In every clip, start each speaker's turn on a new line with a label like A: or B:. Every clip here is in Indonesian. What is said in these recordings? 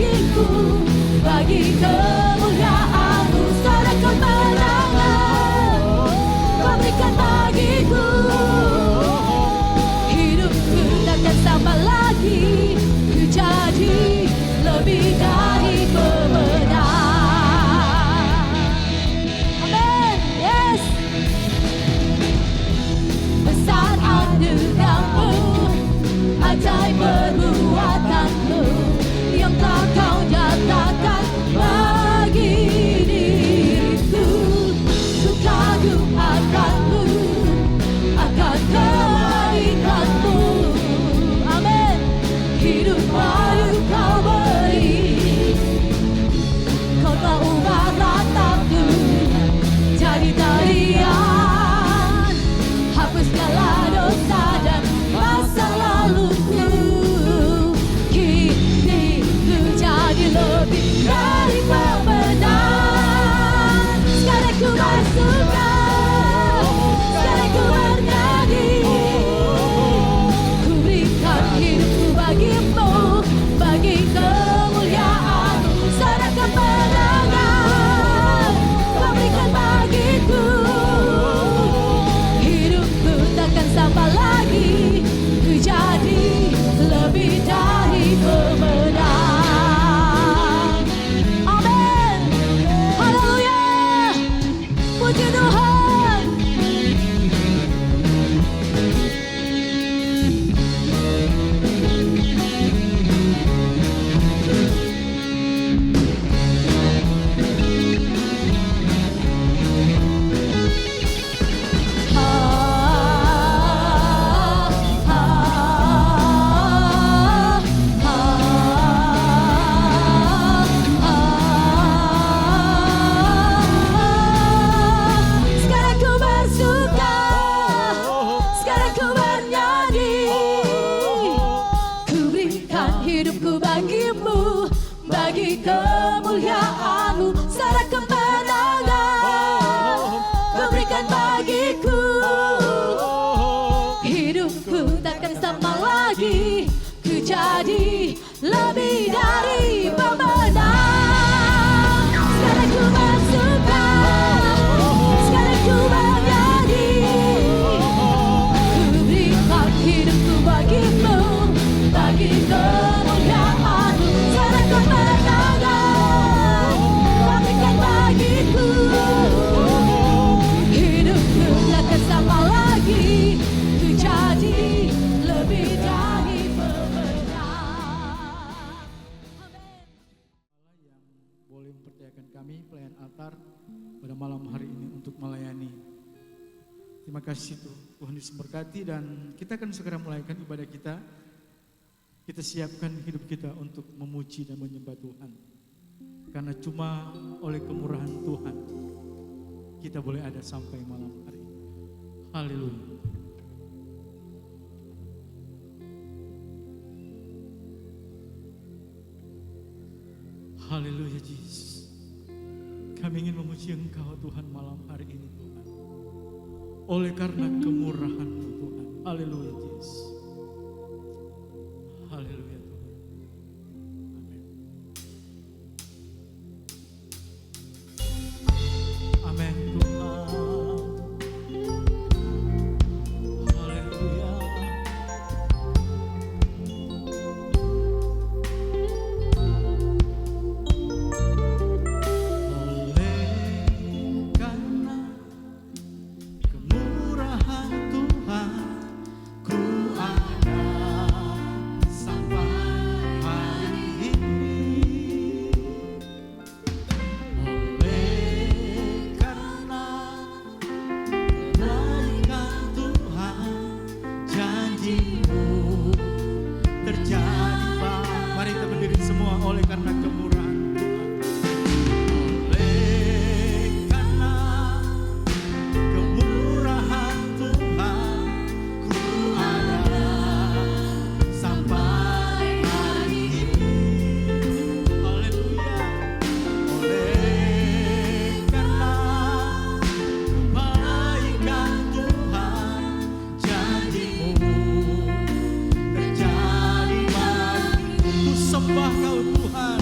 A: bagiku, bagi kemuliaan-Mu, suara kemenangan Kau berikan bagiku. Hidupku takkan sama lagi, ku jadi lebih dari pemenang. Amin. Yes. Besar anugerah-Mu, ajaib perbuatan-Mu yang telah Kau nyatakan bagi diriku. Ku kagum akan-Mu, akan kebaikan-Mu. Amin. Hidup baru Kau beri, Kau telah ubah ratapku jadi tarian, hapus segala dosa dan masa laluku. Kini ku jadi lebih dari pemenang. Sekarang ku bersuka, sekarang ku bernyanyi. Ku berikan hidupku bagi-Mu, bagi kemuliaan-Mu, suara kemenangan Kau berikan bagiku. Hidupku takkan sama lagi, ku jadi lebih dari pemenang. Amin. Haleluya. Puji Tuhan. Sekarang ku bersuka, sekarang ku bernyanyi. Ku berikan hidupku bagi-Mu, bagi kemuliaan-Mu, suara kemenangan Kau berikan bagiku. Hidupku takkan sama lagi, ku jadi lebih dari pemenang. Sekarang ku bersuka, sekarang ku bernyanyi. Ku berikan hidupku bagi-Mu, bagi kemuliaan-Mu, suara kemenangan Kau berikan bagiku. Hidupku takkan sama lagi, ku jadi lebih dari pemenang.
B: Yang boleh mempercayakan kami pelayan altar pada malam hari ini untuk melayani. Terima kasih Tuhan Yesus berkati, dan kita akan segera mulaikan ibadah kita. Kita siapkan hidup kita untuk memuji dan menyembah Tuhan. Karena cuma oleh kemurahan Tuhan kita boleh ada sampai malam hari ini. Haleluya. Haleluya Yesus. Kami ingin memuji Engkau Tuhan malam hari ini Tuhan. Oleh karena kemurahan-Mu Tuhan. Haleluya Yesus. Haleluya Tuhan. Amin. Amin Tuhan. Haleluya. sembah Kau Tuhan.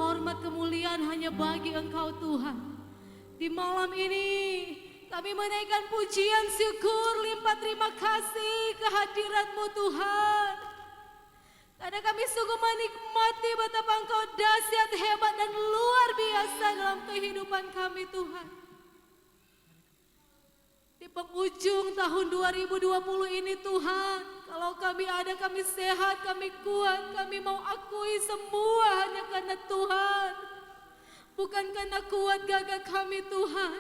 A: hormat, kemuliaan hanya bagi Engkau Tuhan. Di malam ini kami menaikkan pujian, syukur, limpah terima kasih kehadirat-Mu Tuhan. Karena kami sungguh menikmati betapa Engkau dahsyat, hebat dan luar biasa dalam kehidupan kami Tuhan. Di penghujung tahun 2020 ini Tuhan, kalau kami ada, kami sehat, kami kuat, kami mau akui semua hanya karena Tuhan. Bukan karena kuat gagah kami Tuhan,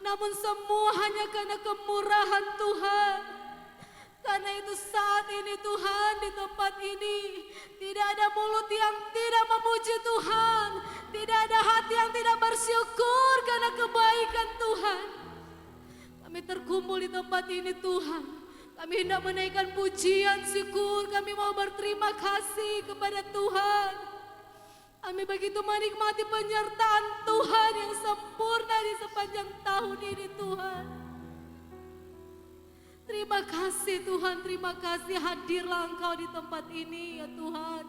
A: namun semua hanya karena kemurahan Tuhan. Karena itu saat ini Tuhan, di tempat ini tidak ada mulut yang tidak memuji Tuhan, tidak ada hati yang tidak bersyukur karena kebaikan Tuhan. Kami terkumpul di tempat ini Tuhan, kami hendak menaikkan pujian, syukur, kami mau berterima kasih kepada Tuhan. Kami begitu menikmati penyertaan Tuhan yang sempurna di sepanjang tahun ini Tuhan. Terima kasih Tuhan, terima kasih hadirlah Engkau di tempat ini ya Tuhan.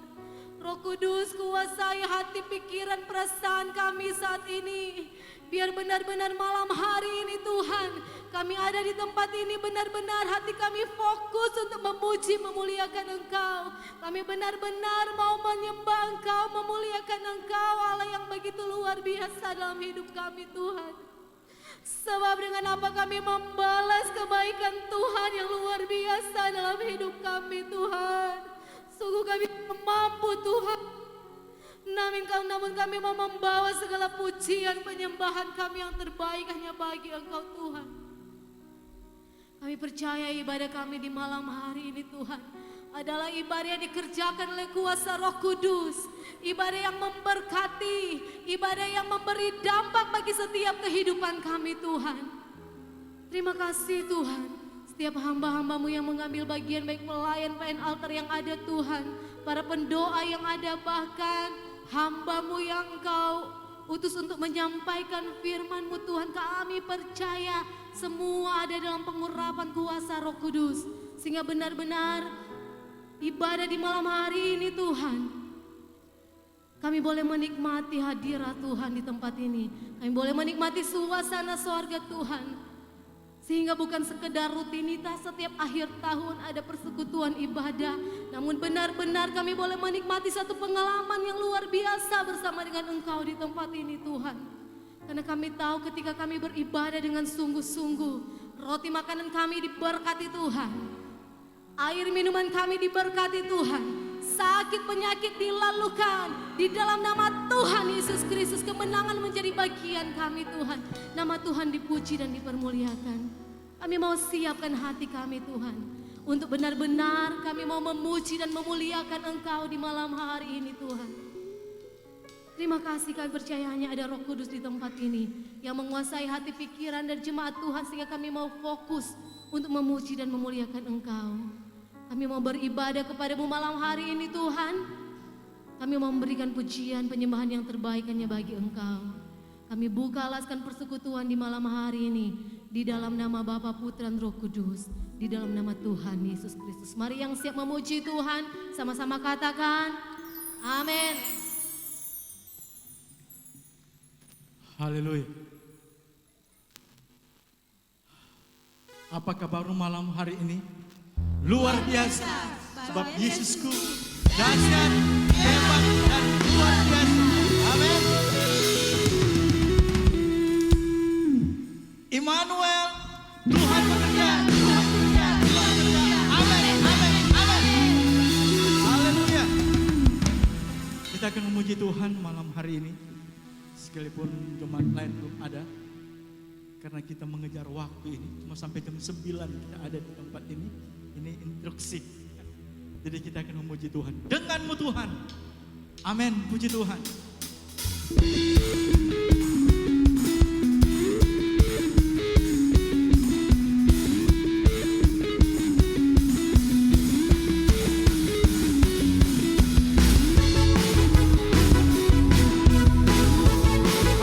A: Roh Kudus kuasai hati, pikiran, perasaan kami saat ini. Biar benar-benar malam hari ini Tuhan, kami ada di tempat ini benar-benar hati kami fokus untuk memuji, memuliakan Engkau. Kami benar-benar mau menyembah Engkau, memuliakan Engkau, Allah yang begitu luar biasa dalam hidup kami Tuhan. Sebab dengan apa kami membalas kebaikan Tuhan yang luar biasa dalam hidup kami Tuhan. Sungguh kami mampu Tuhan. Namun kami mau membawa segala pujian, penyembahan kami yang terbaik hanya bagi Engkau Tuhan. Kami percaya ibadah kami di malam hari ini Tuhan adalah ibadah yang dikerjakan oleh kuasa Roh Kudus. Ibadah yang memberkati, ibadah yang memberi dampak bagi setiap kehidupan kami Tuhan. Terima kasih Tuhan. Setiap hamba-hamba-Mu yang mengambil bagian, baik pelayan altar yang ada Tuhan, para pendoa yang ada, bahkan hamba-Mu yang Engkau utus untuk menyampaikan firman-Mu Tuhan, kami percaya semua ada dalam pengurapan kuasa Roh Kudus. Sehingga benar-benar ibadah di malam hari ini Tuhan, kami boleh menikmati hadirat Tuhan di tempat ini. Kami boleh menikmati suasana sorga Tuhan. Sehingga bukan sekedar rutinitas setiap akhir tahun ada persekutuan ibadah, namun benar-benar kami boleh menikmati satu pengalaman yang luar biasa bersama dengan Engkau di tempat ini Tuhan. Karena kami tahu ketika kami beribadah dengan sungguh-sungguh, roti makanan kami diberkati Tuhan, air minuman kami diberkati Tuhan, sakit penyakit dilalukan. Di dalam nama Tuhan Yesus Kristus kemenangan menjadi bagian kami Tuhan. Nama Tuhan dipuji dan dipermuliakan. Kami mau siapkan hati kami Tuhan, untuk benar-benar kami mau memuji dan memuliakan Engkau di malam hari ini Tuhan. Terima kasih, kami percaya hanya ada Roh Kudus di tempat ini yang menguasai hati, pikiran dan jemaat Tuhan, sehingga kami mau fokus untuk memuji dan memuliakan Engkau. Kami mau beribadah kepada-Mu malam hari ini Tuhan. Kami mau memberikan pujian, penyembahan yang terbaik hanya bagi Engkau. Kami buka alaskan persekutuan di malam hari ini di dalam nama Bapa, Putra dan Roh Kudus, di dalam nama Tuhan Yesus Kristus. Mari yang siap memuji Tuhan sama-sama katakan amin.
B: Haleluya. Apa kabar malam hari ini? Luar biasa, sebab Yesusku dahsyat, hebat dan luar biasa. Amin. Immanuel, Tuhan bekerja, Tuhan bekerja, Tuhan bekerja. Amin, amin, amin. Haleluya. Kita akan memuji Tuhan malam hari ini, sekalipun jemaat lain belum ada. Karena kita mengejar waktu ini, cuma sampai jam 9 kita ada di tempat ini. Ini instruksi. Jadi kita akan memuji Tuhan. Denganmu Tuhan. Amin. Puji Tuhan.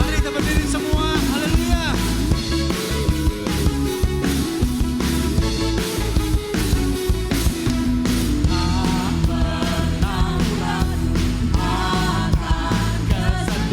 B: Mari kita berdiri semua. Haleluya. Tak pernah pulang akan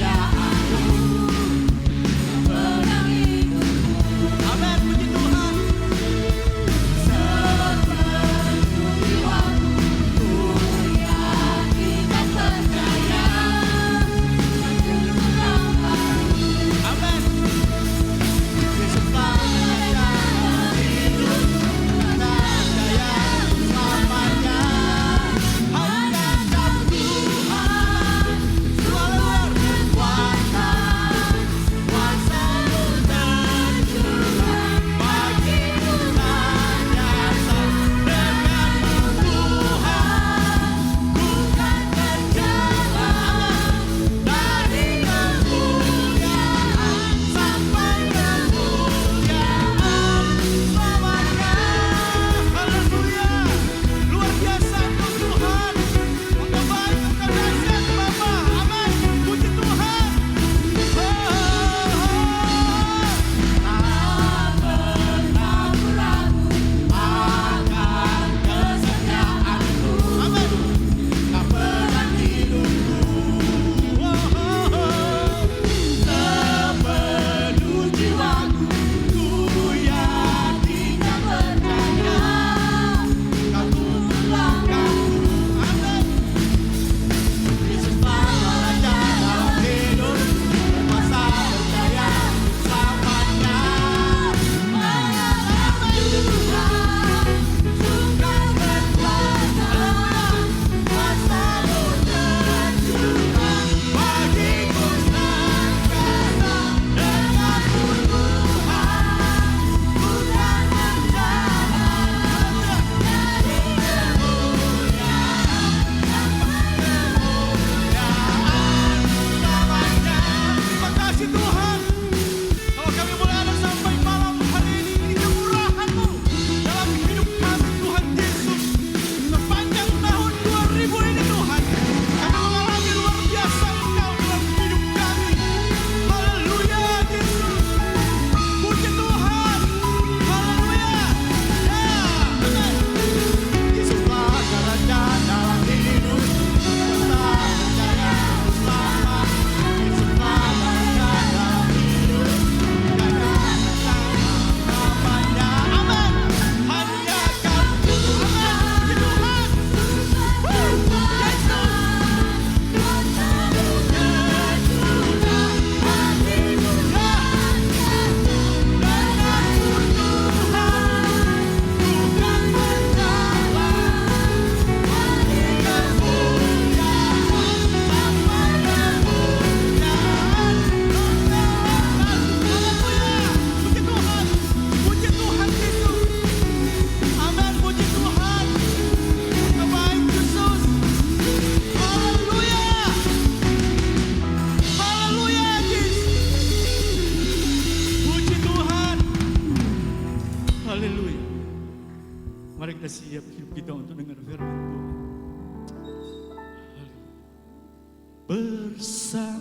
B: bersamamu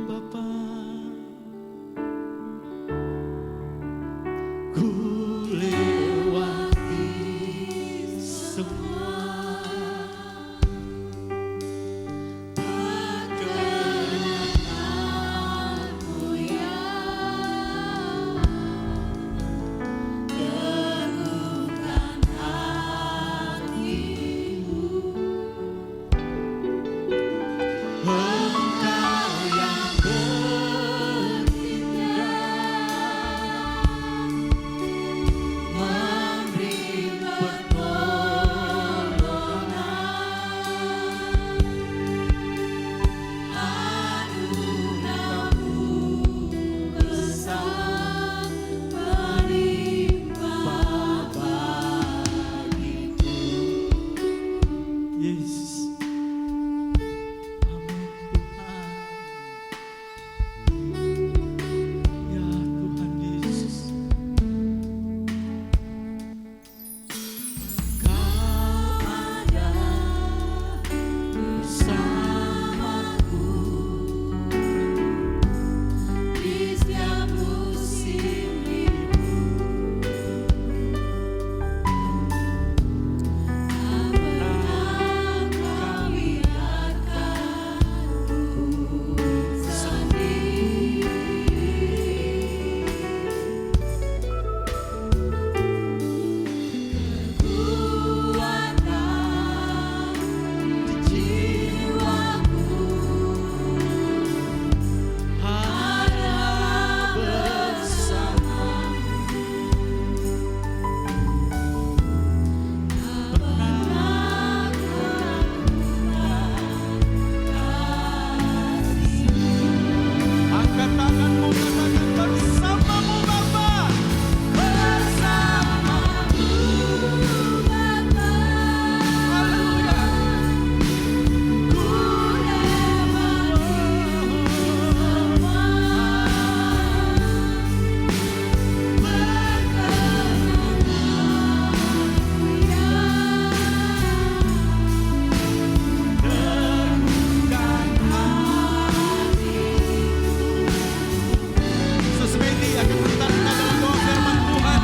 B: Bapa. Ku lewati semua
A: perkenanmu yang teguhkan hatimu. Engkau yang memberi pertolongan, anugerah-Mu besar melimpah bagiku.
B: Yesus. Amin Tuhan. Ya Tuhan Yesus. Kau ada bersamaku
A: Di setiap musim hidup, tak pernah Kau biarkanku sendiri. Kekuatan di jiwaku
B: ada bersamamu. Angkat tanganmu, katakan bersamamu Bapa.
A: bersamamu Bapa,
B: Haleluya.
A: ku lewati semua perkenanmu yang
B: Teguhkan Sesemedi akan bertahan dalam doa firman Tuhan.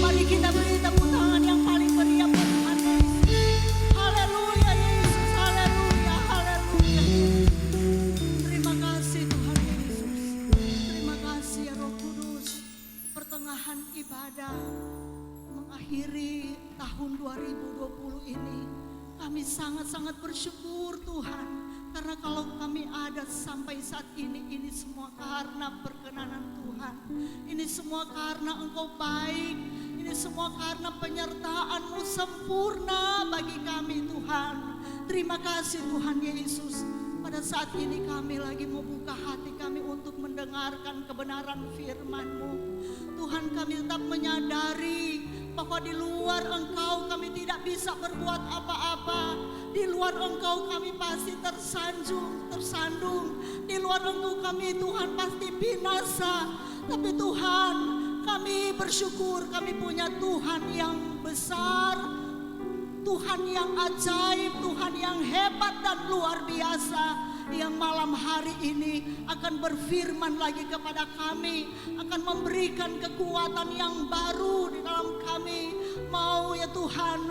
C: Mari kita beri tepuk tangan yang paling meriah buat Tuhan Yesus. Haleluya Yesus, haleluya, haleluya. Terima kasih Tuhan Yesus. Terima kasih ya Roh Kudus. Pertengahan ibadah mengakhiri tahun 2020 ini, kami sangat-sangat bersyukur Tuhan. Karena kalau kami ada sampai saat ini semua karena perkenanan Tuhan. Ini semua karena Engkau baik. Ini semua karena penyertaan-Mu sempurna bagi kami Tuhan. Terima kasih Tuhan Yesus. Pada saat ini kami lagi mau buka hati kami untuk mendengarkan kebenaran firman-Mu. Tuhan, kami tetap menyadari bahwa di luar Engkau kami tidak bisa berbuat apa-apa. Di luar Engkau kami pasti tersandung. Di luar Engkau kami Tuhan pasti binasa. Tapi Tuhan, kami bersyukur kami punya Tuhan yang besar, Tuhan yang ajaib, Tuhan yang hebat dan luar biasa, yang malam hari ini akan berfirman lagi kepada kami, akan memberikan kekuatan yang baru di dalam kami. Mau ya Tuhan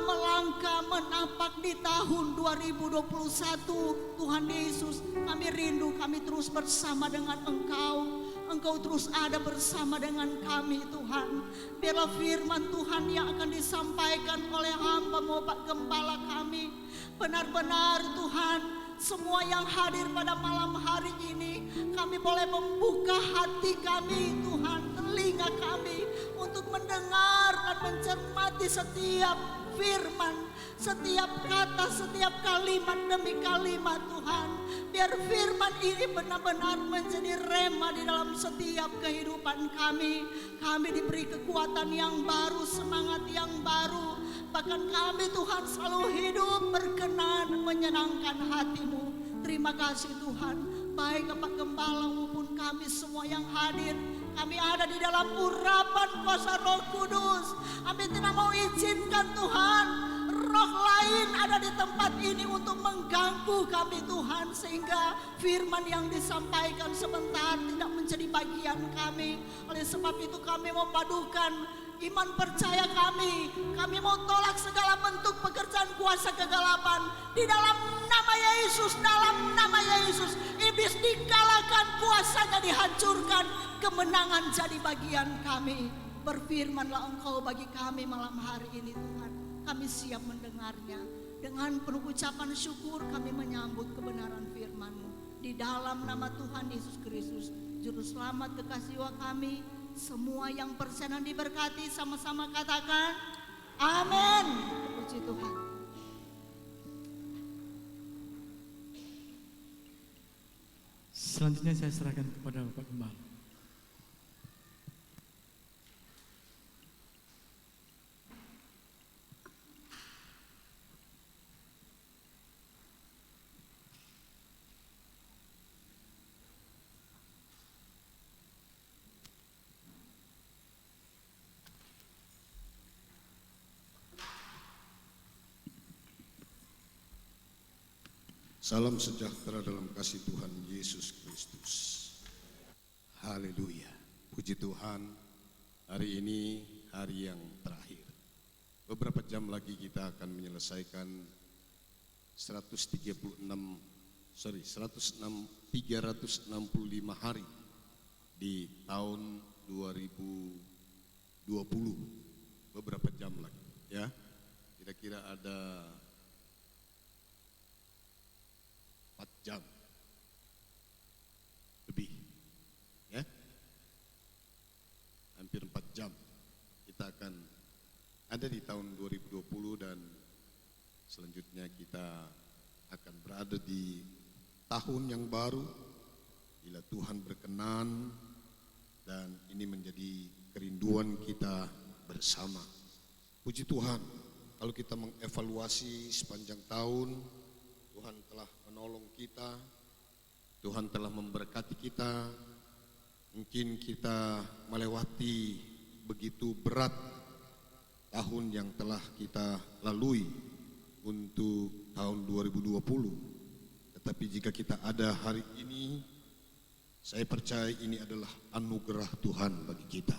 C: melangkah menapak di tahun 2021. Tuhan Yesus, kami rindu kami terus bersama dengan Engkau. Engkau terus ada bersama dengan kami Tuhan. Biarlah firman Tuhan yang akan disampaikan oleh hamba-Mu Pak Gembala kami, benar-benar Tuhan, semua yang hadir pada malam hari ini, kami boleh membuka hati kami Tuhan, telinga kami untuk mendengar dan mencermati setiap firman, setiap kata, setiap kalimat demi kalimat Tuhan. Biar firman ini benar-benar menjadi rema di dalam setiap kehidupan kami. Kami diberi kekuatan yang baru, semangat yang baru. Bahkan kami Tuhan selalu hidup berkenan menyenangkan hati-Mu. Terima kasih Tuhan, baik Pak Gembala maupun kami semua yang hadir. Kami ada di dalam urapan kuasa Roh Kudus. Kami tidak mau izinkan Tuhan roh lain ada di tempat ini untuk mengganggu kami Tuhan, sehingga firman yang disampaikan sebentar tidak menjadi bagian kami. Oleh sebab itu kami mau padukan iman percaya kami. Kami mau tolak segala bentuk pekerjaan kuasa kegelapan di dalam nama Yesus. Dalam nama Yesus, iblis dikalahkan, kuasanya dihancurkan, kemenangan jadi bagian kami. Berfirmanlah Engkau bagi kami malam hari ini Tuhan. Kami siap mendengarnya. Dengan penuh ucapan syukur kami menyambut kebenaran firman-Mu. Di dalam nama Tuhan Yesus Kristus, Juru Selamat kekasih jiwa kami, semua yang percaya diberkati, sama-sama katakan amin. Puji Tuhan.
B: Selanjutnya saya serahkan kepada Bapak Gembala.
D: Salam sejahtera dalam kasih Tuhan Yesus Kristus. Haleluya. Puji Tuhan, hari ini hari yang terakhir. Beberapa jam lagi kita akan menyelesaikan 365 hari di tahun 2020. Beberapa jam lagi ya. Kira-kira ada 4 jam lebih ya, hampir 4 jam kita akan ada di tahun 2020, dan selanjutnya kita akan berada di tahun yang baru bila Tuhan berkenan, dan ini menjadi kerinduan kita bersama. Puji Tuhan, kalau kita mengevaluasi sepanjang tahun, Tuhan telah menolong kita, Tuhan telah memberkati kita. Mungkin kita melewati begitu berat tahun yang telah kita lalui untuk tahun 2020. Tetapi jika kita ada hari ini, saya percaya ini adalah anugerah Tuhan bagi kita.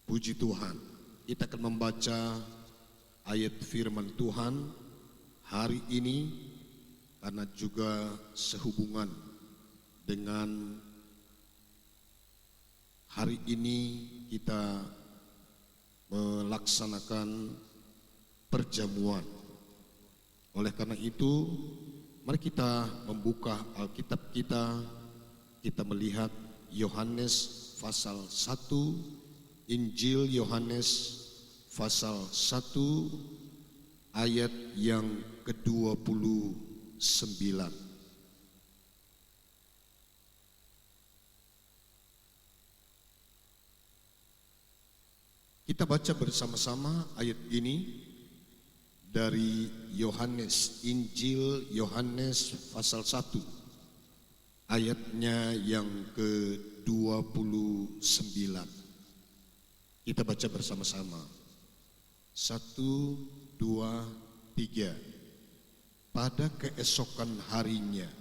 D: Puji Tuhan, kita akan membaca ayat firman Tuhan hari ini, karena juga sehubungan dengan hari ini kita melaksanakan perjamuan. Oleh karena itu, mari kita membuka Alkitab kita melihat Yohanes pasal 1, Injil Yohanes pasal 1 ayat yang ke-29. Kita baca bersama-sama ayat ini dari Yohanes, Injil Yohanes pasal 1 ayatnya yang ke-29. Kita baca bersama-sama. 1, 2, 3. Pada keesokan harinya,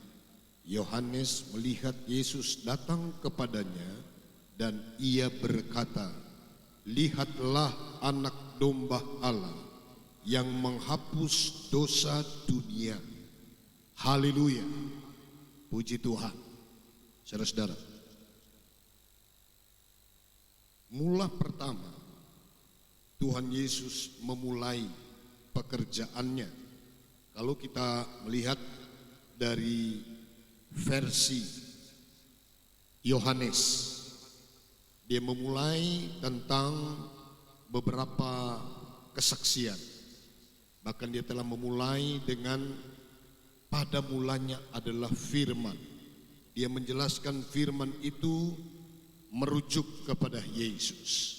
D: Yohanes melihat Yesus datang kepadanya, dan ia berkata, "Lihatlah anak domba Allah yang menghapus dosa dunia." Haleluya. Puji Tuhan. Saudara-saudara, Mula pertama Tuhan Yesus memulai pekerjaannya. Kalau kita melihat dari versi Yohanes, dia memulai tentang beberapa kesaksian. Bahkan dia telah memulai dengan pada mulanya adalah firman. Dia menjelaskan firman itu merujuk kepada Yesus.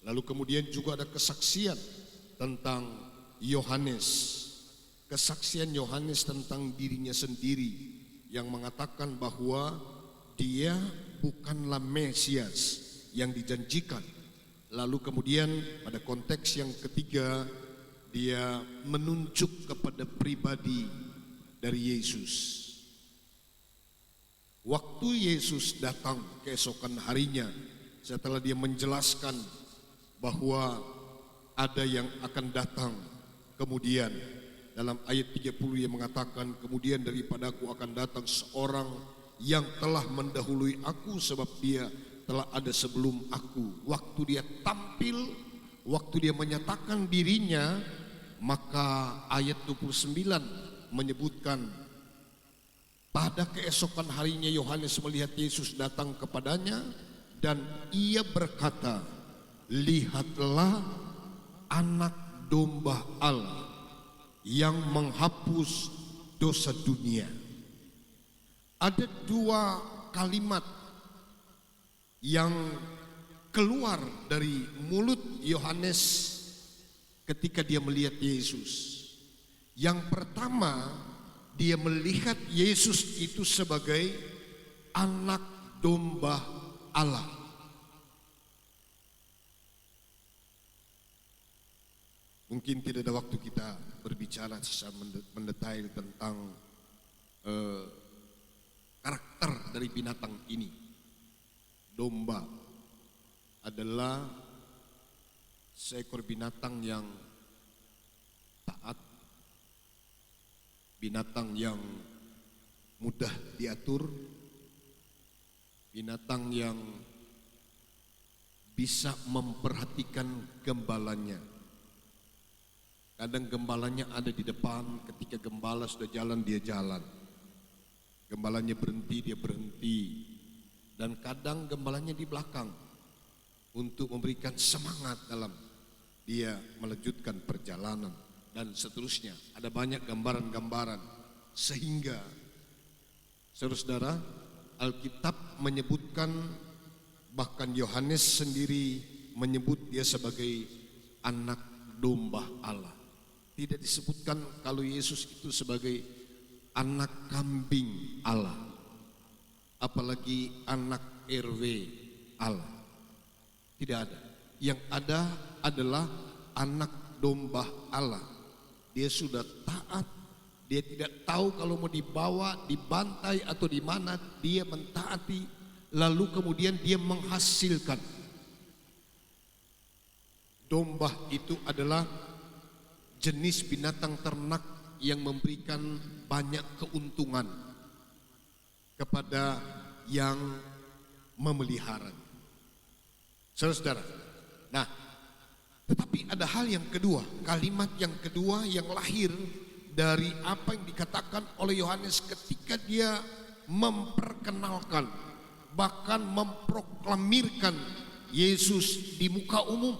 D: Lalu kemudian juga ada kesaksian tentang Yohanes. Kesaksian Yohanes tentang dirinya sendiri yang mengatakan bahwa dia bukanlah Mesias yang dijanjikan. Lalu kemudian pada konteks yang ketiga dia menunjuk kepada pribadi dari Yesus. Waktu Yesus datang keesokan harinya setelah dia menjelaskan bahwa ada yang akan datang kemudian, dalam ayat 30 dia mengatakan, kemudian daripadaku akan datang seorang yang telah mendahului aku sebab dia telah ada sebelum aku. Waktu dia tampil, waktu dia menyatakan dirinya, maka ayat 29 menyebutkan pada keesokan harinya Yohanes melihat Yesus datang kepadanya dan ia berkata, lihatlah anak domba Allah yang menghapus dosa dunia. Ada dua kalimat yang keluar dari mulut Yohanes ketika dia melihat Yesus. Yang pertama, dia melihat Yesus itu sebagai anak domba Allah. Mungkin tidak ada waktu kita berbicara secara mendetail tentang karakter dari binatang ini. Domba adalah seekor binatang yang taat, binatang yang mudah diatur, binatang yang bisa memperhatikan gembalanya. Kadang gembalanya ada di depan, ketika gembala sudah jalan dia jalan. Gembalanya berhenti dia berhenti. Dan kadang gembalanya di belakang untuk memberikan semangat dalam dia melanjutkan perjalanan dan seterusnya. Ada banyak gambaran-gambaran sehingga saudara-saudara, Alkitab menyebutkan, bahkan Yohanes sendiri menyebut dia sebagai anak domba Allah. Tidak disebutkan kalau Yesus itu sebagai anak kambing Allah, apalagi anak RW Allah. Tidak ada. Yang ada adalah anak domba Allah. Dia sudah taat. Dia tidak tahu kalau mau dibawa, dibantai atau di mana, dia mentaati. Lalu kemudian dia menghasilkan. Domba itu adalah jenis binatang ternak yang memberikan banyak keuntungan kepada yang memelihara. Saudara-saudara, nah, tetapi ada hal yang kedua, kalimat yang kedua yang lahir dari apa yang dikatakan oleh Yohanes ketika dia memperkenalkan, bahkan memproklamirkan Yesus di muka umum.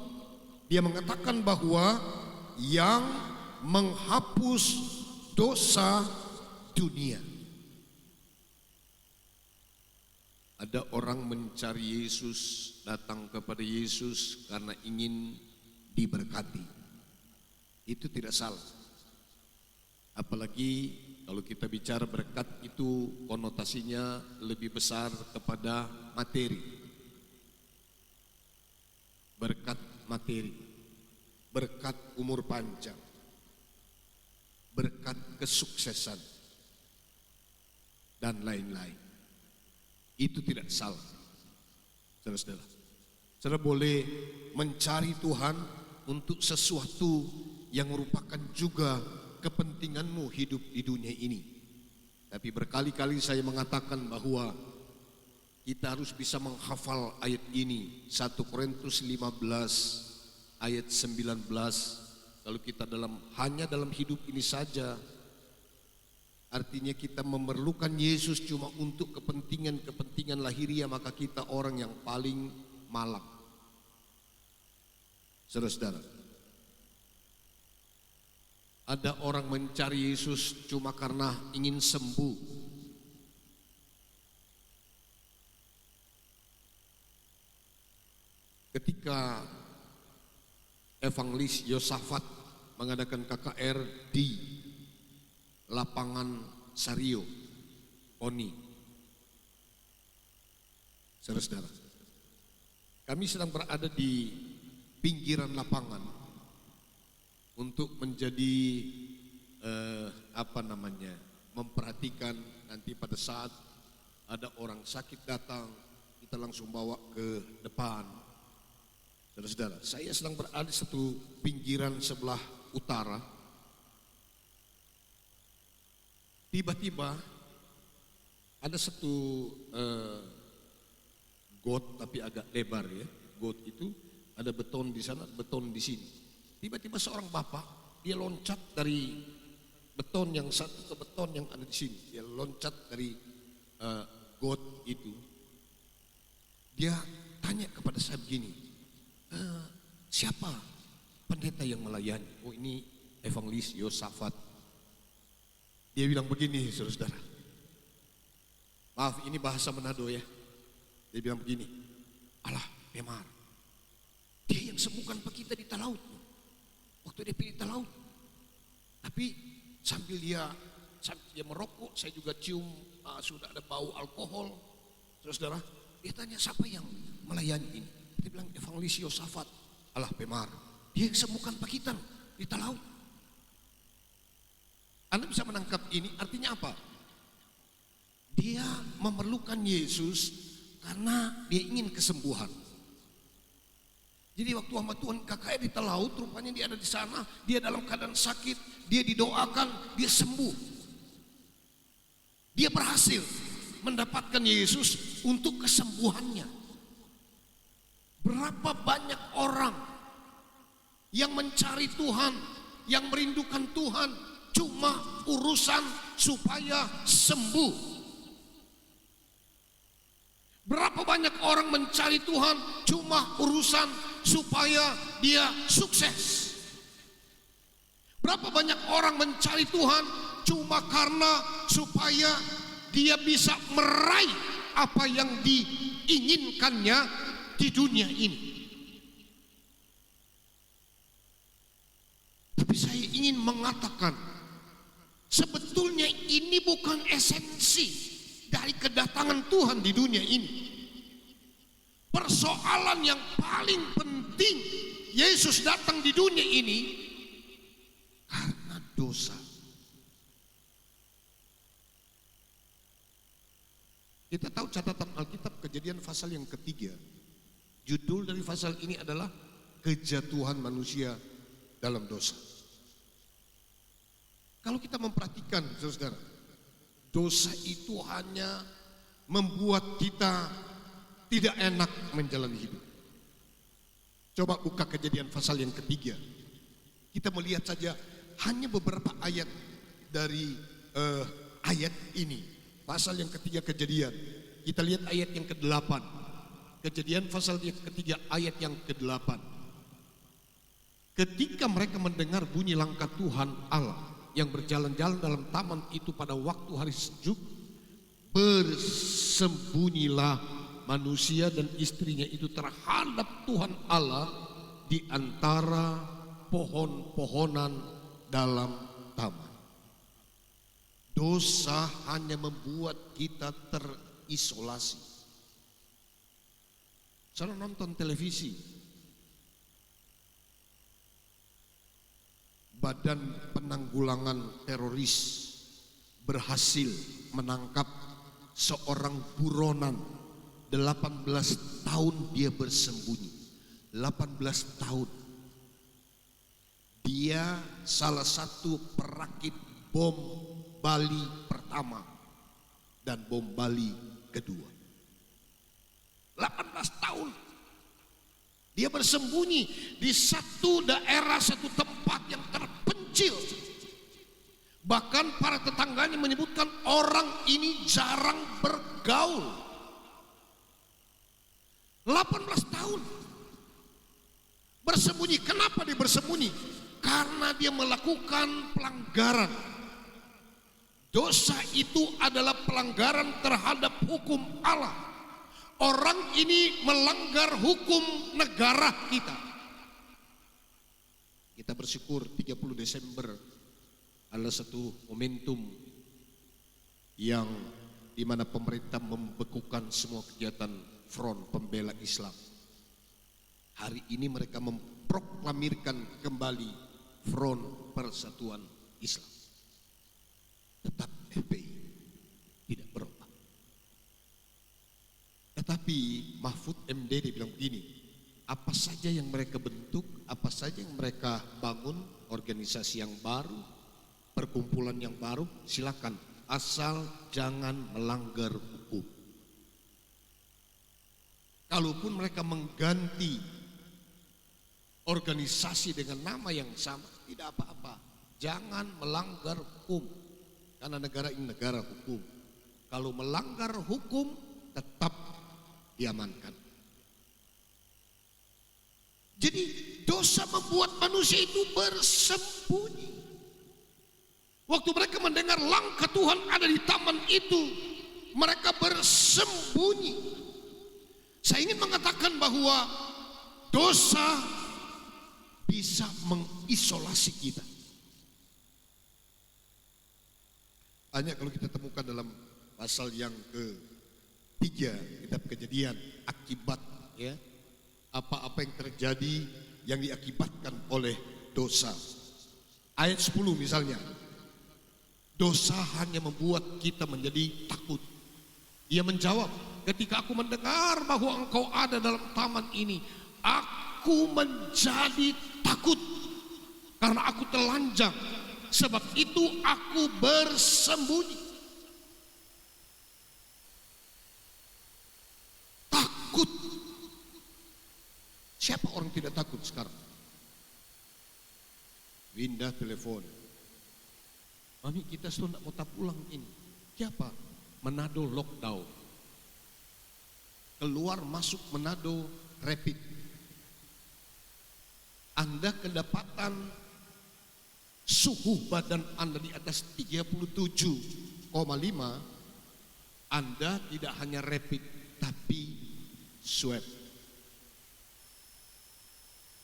D: Dia mengatakan bahwa yang menghapus dosa dunia. Ada orang mencari Yesus, datang kepada Yesus karena ingin diberkati. Itu tidak salah. Apalagi kalau kita bicara berkat itu konotasinya lebih besar kepada materi. Berkat materi, berkat umur panjang, berkat kesuksesan, dan lain-lain. Itu tidak salah. Saudara-saudara, saudara boleh mencari Tuhan untuk sesuatu yang merupakan juga kepentinganmu hidup di dunia ini. Tapi berkali-kali saya mengatakan bahwa kita harus bisa menghafal ayat ini, 1 Korintus 15 ayat 19. Kalau kita hanya dalam hidup ini saja, artinya kita memerlukan Yesus cuma untuk kepentingan lahiriah, maka kita orang yang paling malang. Saudara-saudara, ada orang mencari Yesus cuma karena ingin sembuh. Ketika Evangelis Yosafat mengadakan KKR di lapangan Sario, Oni. Saudara-saudara, kami sedang berada di pinggiran lapangan untuk menjadi memperhatikan nanti pada saat ada orang sakit datang, kita langsung bawa ke depan. Saudara-saudara, saya sedang berada di satu pinggiran sebelah utara. Tiba-tiba ada satu got, tapi agak lebar ya. Got itu ada beton di sana, beton di sini. Tiba-tiba seorang bapak, dia loncat dari beton yang satu ke beton yang ada di sini. Dia loncat dari got itu. Dia tanya kepada saya begini, siapa pendeta yang melayani? Oh, ini Evangelis Yosafat. Dia bilang begini, saudara-saudara. Maaf, ini bahasa Manado ya. Dia bilang begini, alah, Pemar, dia yang sembuhkan Pak kita di Talaut. Waktu dia pilih Talaut. Tapi sambil dia merokok, saya juga cium sudah ada bau alkohol. Saudara-saudara, dia tanya siapa yang melayani ini? Dia bilang Evangelis Yosafat. Alah, Pemar, dia yang sembuhkan Pak kita di Talaut. Anda bisa menangkap ini artinya apa? Dia memerlukan Yesus karena dia ingin kesembuhan. Jadi waktu hamba Tuhan KKR di Talaut, rupanya dia ada di sana, dia dalam keadaan sakit, dia didoakan, dia sembuh. Dia berhasil mendapatkan Yesus untuk kesembuhannya. Berapa banyak orang yang mencari Tuhan, yang merindukan Tuhan, cuma urusan supaya sembuh. Berapa banyak orang mencari Tuhan, cuma urusan supaya dia sukses. Berapa banyak orang mencari Tuhan, cuma karena supaya dia bisa meraih apa yang diinginkannya di dunia ini. Tapi saya ingin mengatakan, sebetulnya ini bukan esensi dari kedatangan Tuhan di dunia ini. Persoalan yang paling penting Yesus datang di dunia ini karena dosa. Kita tahu catatan Alkitab Kejadian pasal yang ketiga. Judul dari pasal ini adalah kejatuhan manusia dalam dosa. Kalau kita memperhatikan, saudara, dosa itu hanya membuat kita tidak enak menjalani hidup. Coba buka Kejadian pasal yang ketiga. Kita melihat saja hanya beberapa ayat dari ayat ini. Pasal yang ketiga Kejadian. Kita lihat ayat yang ke-8. Kejadian pasal yang ketiga ayat yang ke-8. Ketika mereka mendengar bunyi langkah Tuhan Allah yang berjalan-jalan dalam taman itu pada waktu hari sejuk, bersembunyilah manusia dan istrinya itu terhadap Tuhan Allah di antara pohon-pohonan dalam taman. Dosa hanya membuat kita terisolasi. Saudara nonton televisi, Badan Penanggulangan Teroris berhasil menangkap seorang buronan 18 tahun dia bersembunyi. 18 tahun. Dia salah satu perakit bom Bali pertama dan bom Bali kedua. tahun. Dia bersembunyi di satu daerah, satu tempat yang terpencil. Bahkan para tetangganya menyebutkan orang ini jarang bergaul. 18 tahun bersembunyi. Kenapa dia bersembunyi? Karena dia melakukan pelanggaran. Dosa itu adalah pelanggaran terhadap hukum Allah. Orang ini melanggar hukum negara kita. Kita bersyukur 30 Desember adalah satu momentum yang dimana pemerintah membekukan semua kegiatan Front Pembela Islam. Hari ini mereka memproklamirkan kembali Front Persatuan Islam. Tetap FPI tidak berubah. Tetapi Mahfud MD dia bilang begini, apa saja yang mereka bentuk, apa saja yang mereka bangun, organisasi yang baru, perkumpulan yang baru, silakan, asal jangan melanggar hukum. Kalaupun mereka mengganti organisasi dengan nama yang sama, tidak apa-apa. Jangan melanggar hukum, karena negara ini negara hukum. Kalau melanggar hukum, tetap diamankan. Jadi dosa membuat manusia itu bersembunyi. Waktu mereka mendengar langkah Tuhan ada di taman itu, mereka bersembunyi. Saya ingin mengatakan bahwa dosa bisa mengisolasi kita. Hanya kalau kita temukan dalam pasal yang ke-3 kitab Kejadian, akibat ya, apa-apa yang terjadi yang diakibatkan oleh dosa. Ayat 10 misalnya, dosa hanya membuat kita menjadi takut. Dia menjawab, ketika aku mendengar bahwa engkau ada dalam taman ini, aku menjadi takut karena aku telanjang. Sebab itu aku bersembunyi. Takut. Siapa orang tidak takut sekarang? Winda telepon. Mami, kita sudah mau tak pulang ini. Siapa? Manado lockdown. Keluar masuk Manado rapid. Anda kedapatan suhu badan Anda di atas 37,5, Anda tidak hanya rapid tapi swab.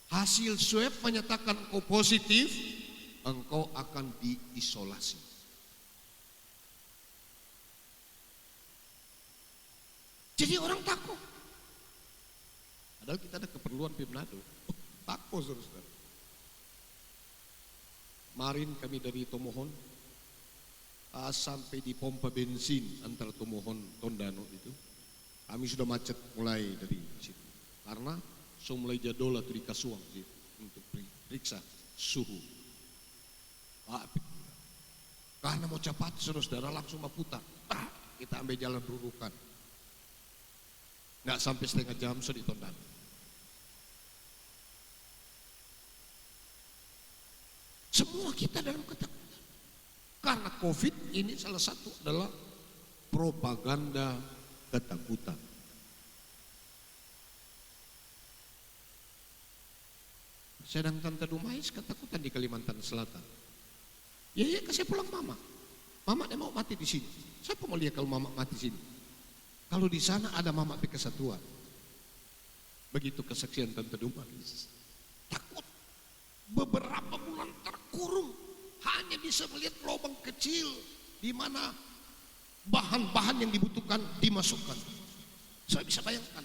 D: Hasil swab menyatakan engkau positif, engkau akan diisolasi. Jadi orang takut. Padahal kita ada keperluan di Manado. Takut saudara. Kemarin kami dari Tomohon sampai di pompa bensin antara Tomohon Tondano itu, kami sudah macet mulai dari situ. Karena mulai jadol atau di Kasuang gitu, untuk periksa suhu. Karena mau cepat saudara langsung mau putar. Kita ambil jalan Rurukan. Nggak sampai setengah jam sudah di Tondano. Semua kita dalam ketakutan. Karena COVID ini salah satu adalah propaganda ketakutan. Sedang Tante Dumais ketakutan di Kalimantan Selatan. Ya kasih pulang mama. Mama dia mau mati di sini. Siapa mau lihat kalau mama mati di sini? Kalau di sana ada mama di kesatuan. Begitu kesaksian Tante Dumais. Takut. Beberapa bulan terkurung, hanya bisa melihat lubang kecil di mana bahan-bahan yang dibutuhkan dimasukkan. Saya bisa bayangkan,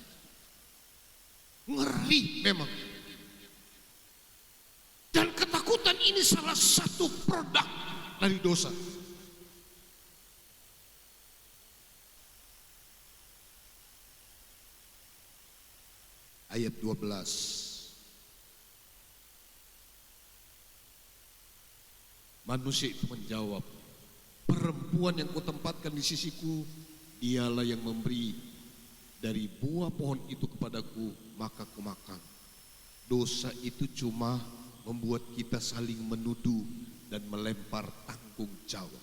D: ngeri memang. Dan ketakutan ini salah satu produk dari dosa. Ayat 12. Manusia itu menjawab, perempuan yang kau tempatkan di sisiku, dialah yang memberi dari buah pohon itu kepadaku, maka kumakan. Dosa itu cuma membuat kita saling menuduh dan melempar tanggung jawab.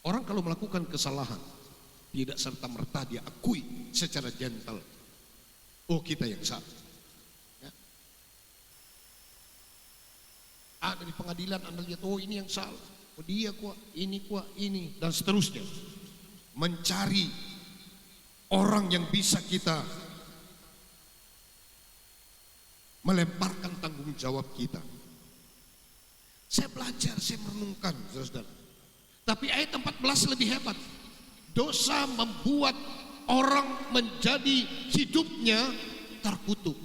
D: Orang kalau melakukan kesalahan, tidak serta-merta dia akui secara gentle, oh kita yang salah. Ya. Ada di pengadilan Anda lihat, oh ini yang salah, oh dia kuat, ini, dan seterusnya. Mencari orang yang bisa kita melemparkan tanggung jawab kita. Saya belajar, saya merenungkan, saudara. Tapi ayat 14 lebih hebat. Dosa membuat orang menjadi hidupnya terkutuk.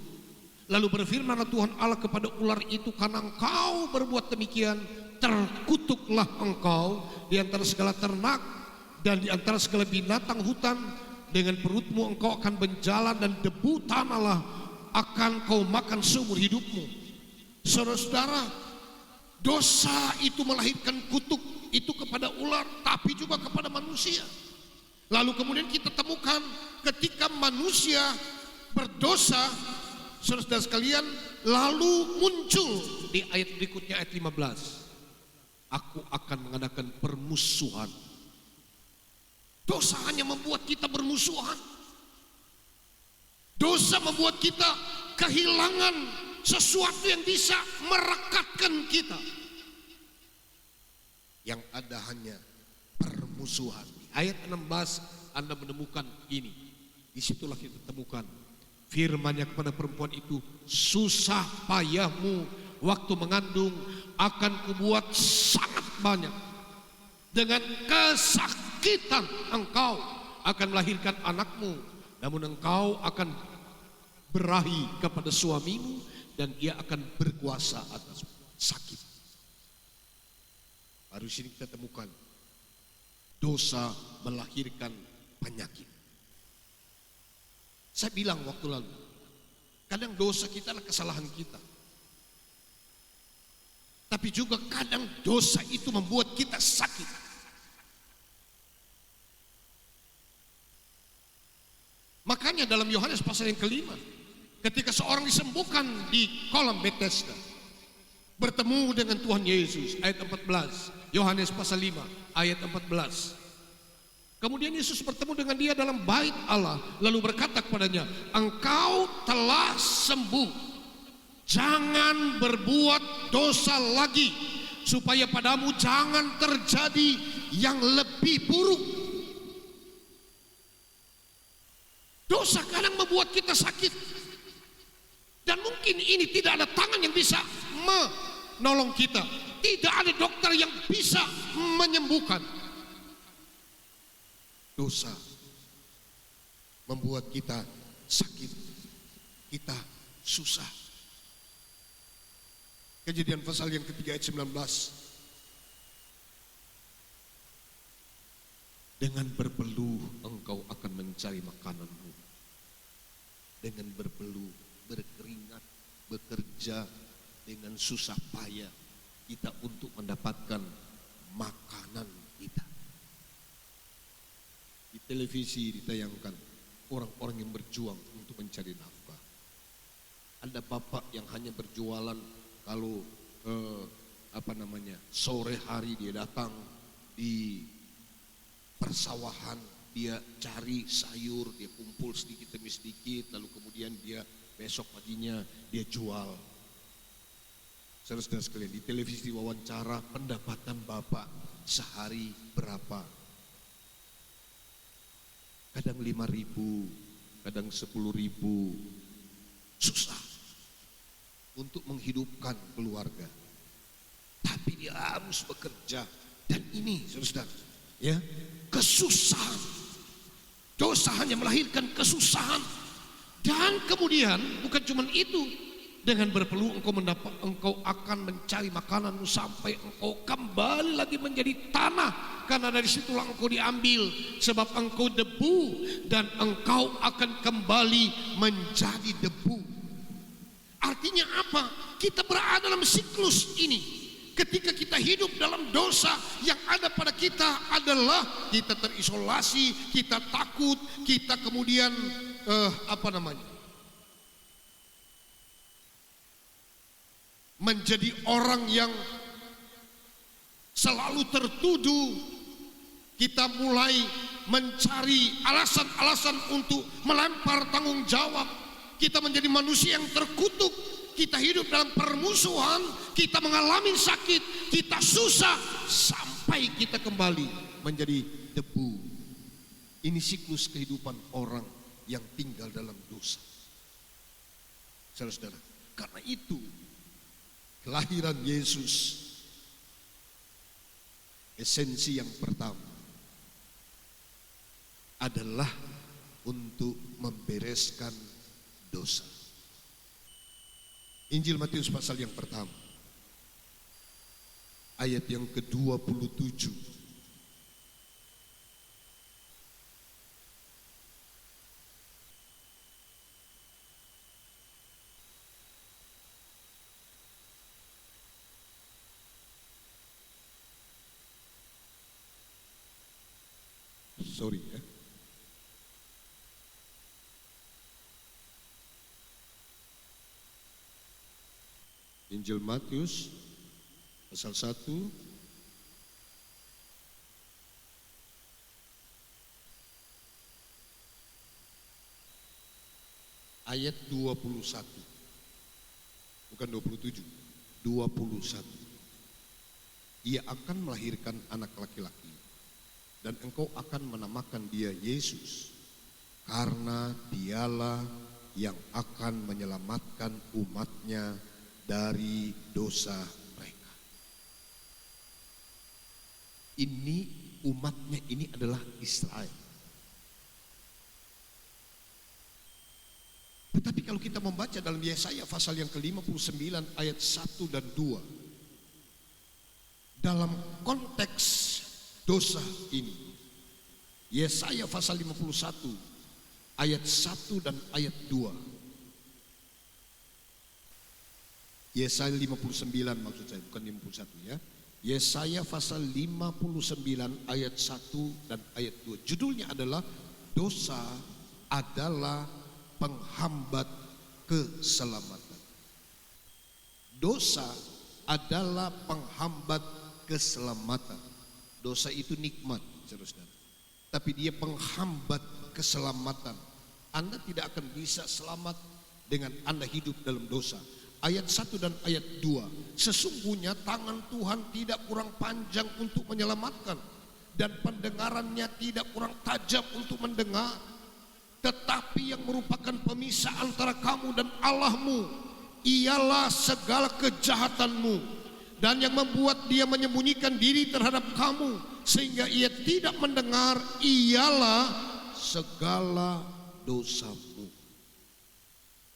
D: Lalu berfirmanlah Tuhan Allah kepada ular itu, karena engkau berbuat demikian, terkutuklah engkau di antara segala ternak dan di antara segala binatang hutan. Dengan perutmu engkau akan berjalan dan debu tanahlah akan kau makan seumur hidupmu. Saudara-saudara, dosa itu melahirkan kutuk itu kepada ular, tapi juga kepada manusia. Lalu kemudian kita temukan ketika manusia berdosa, saudara sekalian, lalu muncul di ayat berikutnya, ayat 15. Aku akan mengadakan permusuhan. Dosa hanya membuat kita bermusuhan. Dosa membuat kita kehilangan sesuatu yang bisa merekatkan kita. Yang ada hanya permusuhan. Di ayat 16 Anda menemukan ini. Disitulah kita temukan firman-Nya kepada perempuan itu, susah payahmu waktu mengandung akan kubuat sangat banyak. Dengan kesakitan engkau akan melahirkan anakmu. Namun engkau akan berahi kepada suamimu dan ia akan berkuasa atas sakit. Baru sini kita temukan dosa melahirkan penyakit. Saya bilang waktu lalu, kadang dosa kita adalah kesalahan kita. Tapi juga kadang dosa itu membuat kita sakit. Makanya dalam Yohanes pasal yang kelima, ketika seorang disembuhkan di kolam Bethesda, bertemu dengan Tuhan Yesus, ayat 14, Yohanes pasal 5, ayat 14. Kemudian Yesus bertemu dengan dia dalam bait Allah, lalu berkata kepadanya, engkau telah sembuh, jangan berbuat dosa lagi, supaya padamu jangan terjadi yang lebih buruk. Dosa kadang membuat kita sakit. Dan mungkin ini tidak ada tangan yang bisa menolong kita. Tidak ada dokter yang bisa menyembuhkan. Dosa membuat kita sakit. Kita susah. Kejadian pasal yang ketiga ayat 19. Dengan berpeluh engkau akan mencari makananmu. Dengan berpeluh, berkeringat, bekerja dengan susah payah kita untuk mendapatkan makanan kita. Di televisi ditayangkan orang-orang yang berjuang untuk mencari nafkah. Ada bapak yang hanya berjualan kalau sore hari dia datang di persawahan, dia cari sayur, dia kumpul sedikit demi sedikit, lalu kemudian dia besok paginya dia jual. Saudara-saudara sekalian, di televisi wawancara, pendapatan bapak sehari berapa? Kadang 5.000, kadang 10.000. Susah untuk menghidupkan keluarga. Tapi dia harus bekerja. Dan ini, saudara-saudara, ya, kesusahan. Dosa hanya melahirkan kesusahan. Dan kemudian bukan cuma itu, dengan berpeluh engkau akan mencari makananmu sampai engkau kembali lagi menjadi tanah, karena dari situlah engkau diambil, sebab engkau debu dan engkau akan kembali menjadi debu. Artinya apa? Kita berada dalam siklus ini. Ketika kita hidup dalam dosa, yang ada pada kita adalah kita terisolasi, kita takut, kita kemudian menjadi orang yang selalu tertuduh. Kita mulai mencari alasan-alasan untuk melempar tanggung jawab. Kita menjadi manusia yang terkutuk. Kita hidup dalam permusuhan, kita mengalami sakit, kita susah, sampai kita kembali menjadi debu. Ini siklus kehidupan orang yang tinggal dalam dosa. Saudara-saudara, karena itu kelahiran Yesus, esensi yang pertama adalah untuk membereskan dosa. Injil Matius pasal yang pertama, ayat yang ke-27. Sorry ya. Injil Matius pasal 1 ayat 21. Bukan 27, 21. Ia akan melahirkan anak laki-laki dan engkau akan menamakan dia Yesus, karena dialah yang akan menyelamatkan umatnya dari dosa mereka. Ini umatnya ini adalah Israel. Tetapi kalau kita membaca dalam Yesaya pasal yang ke-59 ayat 1 dan 2, dalam konteks dosa ini, Yesaya pasal 51 ayat 1 dan ayat 2. Yesaya 59 maksud saya, bukan 51 ya. Yesaya pasal 59 ayat 1 dan ayat 2. Judulnya adalah dosa adalah penghambat keselamatan. Dosa adalah penghambat keselamatan. Dosa itu nikmat, saudara-saudara, tapi dia penghambat keselamatan. Anda tidak akan bisa selamat dengan Anda hidup dalam dosa. Ayat 1 dan ayat 2, sesungguhnya tangan Tuhan tidak kurang panjang untuk menyelamatkan, dan pendengarannya tidak kurang tajam untuk mendengar. Tetapi yang merupakan pemisah antara kamu dan Allahmu ialah segala kejahatanmu, dan yang membuat dia menyembunyikan diri terhadap kamu sehingga ia tidak mendengar ialah segala dosamu.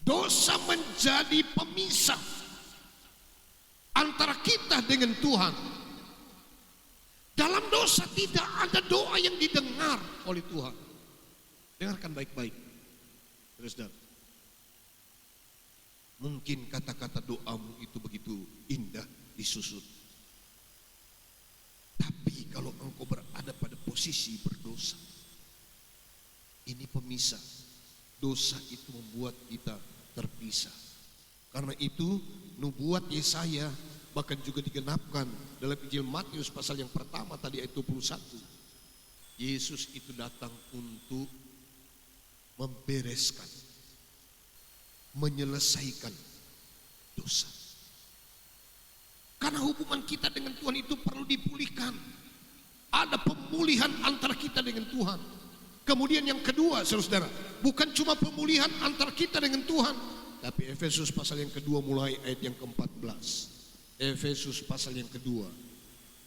D: Dosa menjadi pemisah antara kita dengan Tuhan. Dalam dosa tidak ada doa yang didengar oleh Tuhan. Dengarkan baik-baik, saudara. Mungkin kata-kata doamu itu begitu indah disusun, tapi kalau engkau berada pada posisi berdosa, ini pemisah. Dosa itu membuat kita terpisah. Karena itu nubuat Yesaya bahkan juga digenapkan dalam Injil Matius pasal yang pertama tadi ayat 21. Yesus itu datang untuk membereskan, menyelesaikan dosa. Karena hubungan kita dengan Tuhan itu perlu dipulihkan. Ada pemulihan antara kita dengan Tuhan. Kemudian yang kedua, saudara, bukan cuma pemulihan antara kita dengan Tuhan, tapi Efesus pasal yang kedua mulai ayat yang ke-14. Efesus pasal yang kedua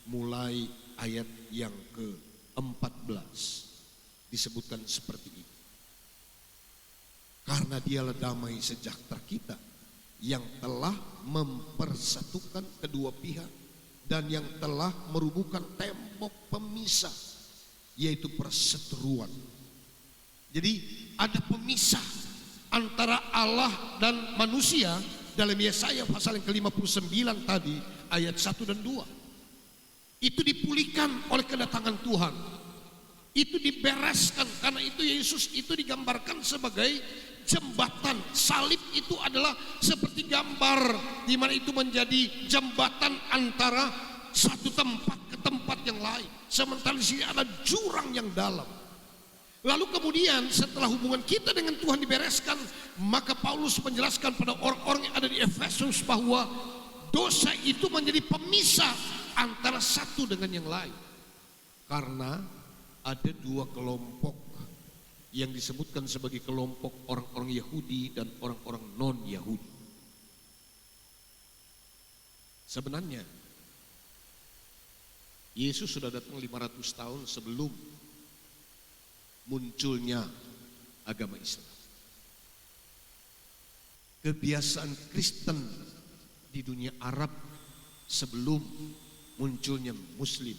D: mulai ayat yang ke-14 disebutkan seperti ini. Karena dialah damai sejahtera kita, yang telah mempersatukan kedua pihak dan yang telah merubuhkan tembok pemisah, yaitu perseteruan. Jadi ada pemisah antara Allah dan manusia dalam Yesaya pasal yang ke-59 tadi ayat 1 dan 2. Itu dipulihkan oleh kedatangan Tuhan. Itu dibereskan, karena itu Yesus itu digambarkan sebagai jembatan. Salib itu adalah seperti gambar di mana itu menjadi jembatan antara satu tempat ke tempat yang lain. Sementara di sini ada jurang yang dalam. Lalu kemudian setelah hubungan kita dengan Tuhan dibereskan, maka Paulus menjelaskan pada orang-orang yang ada di Efesus bahwa dosa itu menjadi pemisah antara satu dengan yang lain. Karena ada dua kelompok yang disebutkan sebagai kelompok orang-orang Yahudi dan orang-orang non-Yahudi. Sebenarnya Yesus sudah datang 500 tahun sebelum munculnya agama Islam. Kebiasaan Kristen di dunia Arab sebelum munculnya Muslim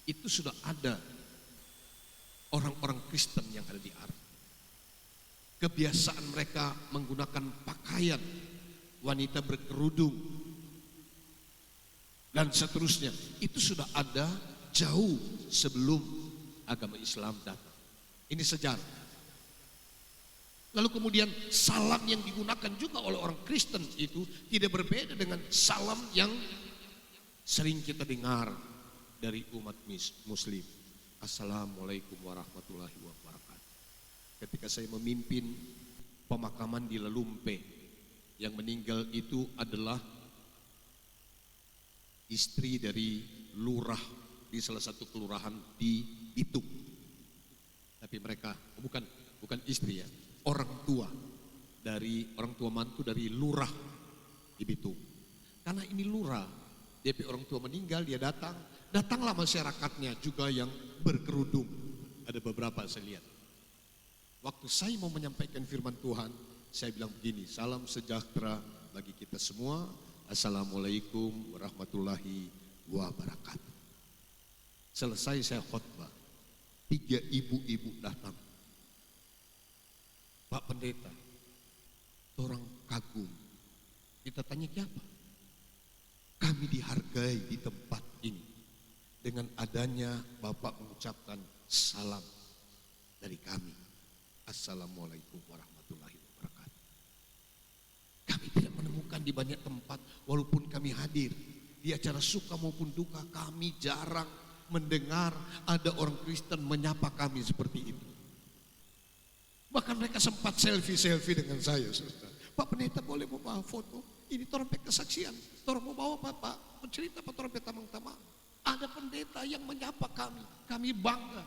D: itu sudah ada orang-orang Kristen yang ada di Arab. Kebiasaan mereka menggunakan pakaian, wanita berkerudung, dan seterusnya. Itu sudah ada jauh sebelum agama Islam datang. Ini sejarah. Lalu kemudian salam yang digunakan juga oleh orang Kristen itu tidak berbeda dengan salam yang sering kita dengar dari umat Muslim. Assalamualaikum warahmatullahi wabarakatuh. Ketika saya memimpin pemakaman di Lelumpe, yang meninggal itu adalah istri dari lurah di salah satu kelurahan di Bitung. Tapi mereka bukan istri ya, orang tua mantu dari lurah di Bitung. Karena ini lurah, DP orang tua meninggal, dia datanglah masyarakatnya juga yang berkerudung. Ada beberapa saya lihat. Waktu saya mau menyampaikan firman Tuhan, saya bilang begini, salam sejahtera bagi kita semua. Assalamualaikum warahmatullahi wabarakatuh. Selesai saya khotbah, 3 ibu-ibu datang. Pak Pendeta, orang kagum. Kita tanya siapa? Kami dihargai di tempat ini. Dengan adanya Bapak mengucapkan salam dari kami. Assalamualaikum warahmatullahi wabarakatuh. Kami tidak menemukan di banyak tempat, walaupun kami hadir di acara suka maupun duka, kami jarang mendengar ada orang Kristen menyapa kami seperti itu. Bahkan mereka sempat selfie dengan saya. Pak Pendeta boleh membawa foto? Ini trompet kesaksian. Torang mau bawa Pak mencerita Pak trompet tamang-tamang. Ada pendeta yang menyapa kami bangga.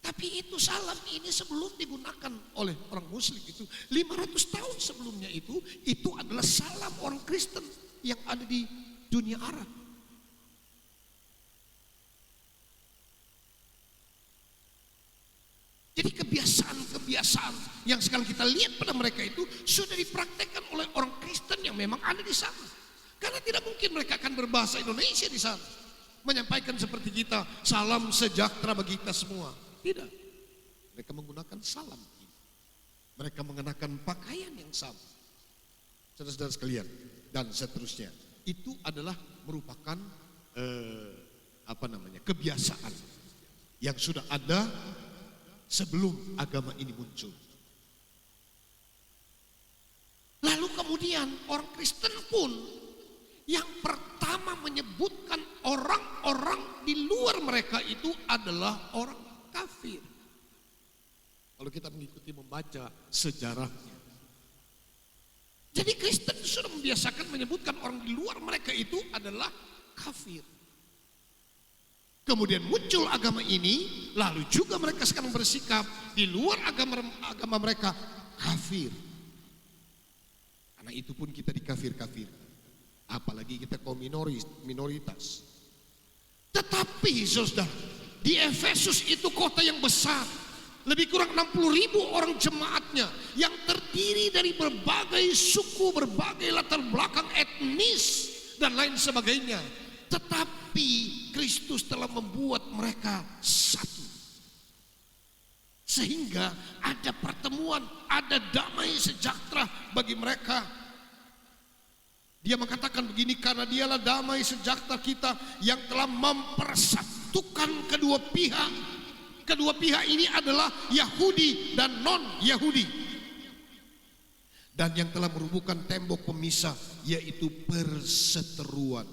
D: Tapi itu salam ini sebelum digunakan oleh orang Muslim itu 500 tahun sebelumnya itu adalah salam orang Kristen yang ada di dunia Arab. Jadi kebiasaan yang sekarang kita lihat pada mereka itu sudah dipraktekkan oleh orang Kristen yang memang ada di sana. Karena tidak mungkin mereka akan berbahasa Indonesia di sana, menyampaikan seperti kita, salam sejahtera bagi kita semua. Tidak. Mereka menggunakan salam. Mereka mengenakan pakaian yang sama. Saudara-saudara sekalian, dan seterusnya. Itu adalah merupakan kebiasaan yang sudah ada sebelum agama ini muncul. Lalu kemudian orang Kristen pun yang pertama menyebutkan orang-orang di luar mereka itu adalah orang kafir. Kalau kita mengikuti membaca sejarahnya. Jadi Kristen sudah membiasakan menyebutkan orang di luar mereka itu adalah kafir. Kemudian muncul agama ini, lalu juga mereka sekarang bersikap di luar agama mereka kafir. Karena itu pun kita dikafir-kafir. Apalagi kita kaum minoritas. Tetapi saudara, di Efesus itu kota yang besar. Lebih kurang 60.000 orang jemaatnya yang terdiri dari berbagai suku, berbagai latar belakang etnis dan lain sebagainya. Tetapi Kristus telah membuat mereka satu. Sehingga ada pertemuan, ada damai sejahtera bagi mereka. Dia mengatakan begini, karena dialah damai sejahtera kita yang telah mempersatukan kedua pihak. Kedua pihak ini adalah Yahudi dan non-Yahudi. Dan yang telah merubuhkan tembok pemisah, yaitu perseteruan.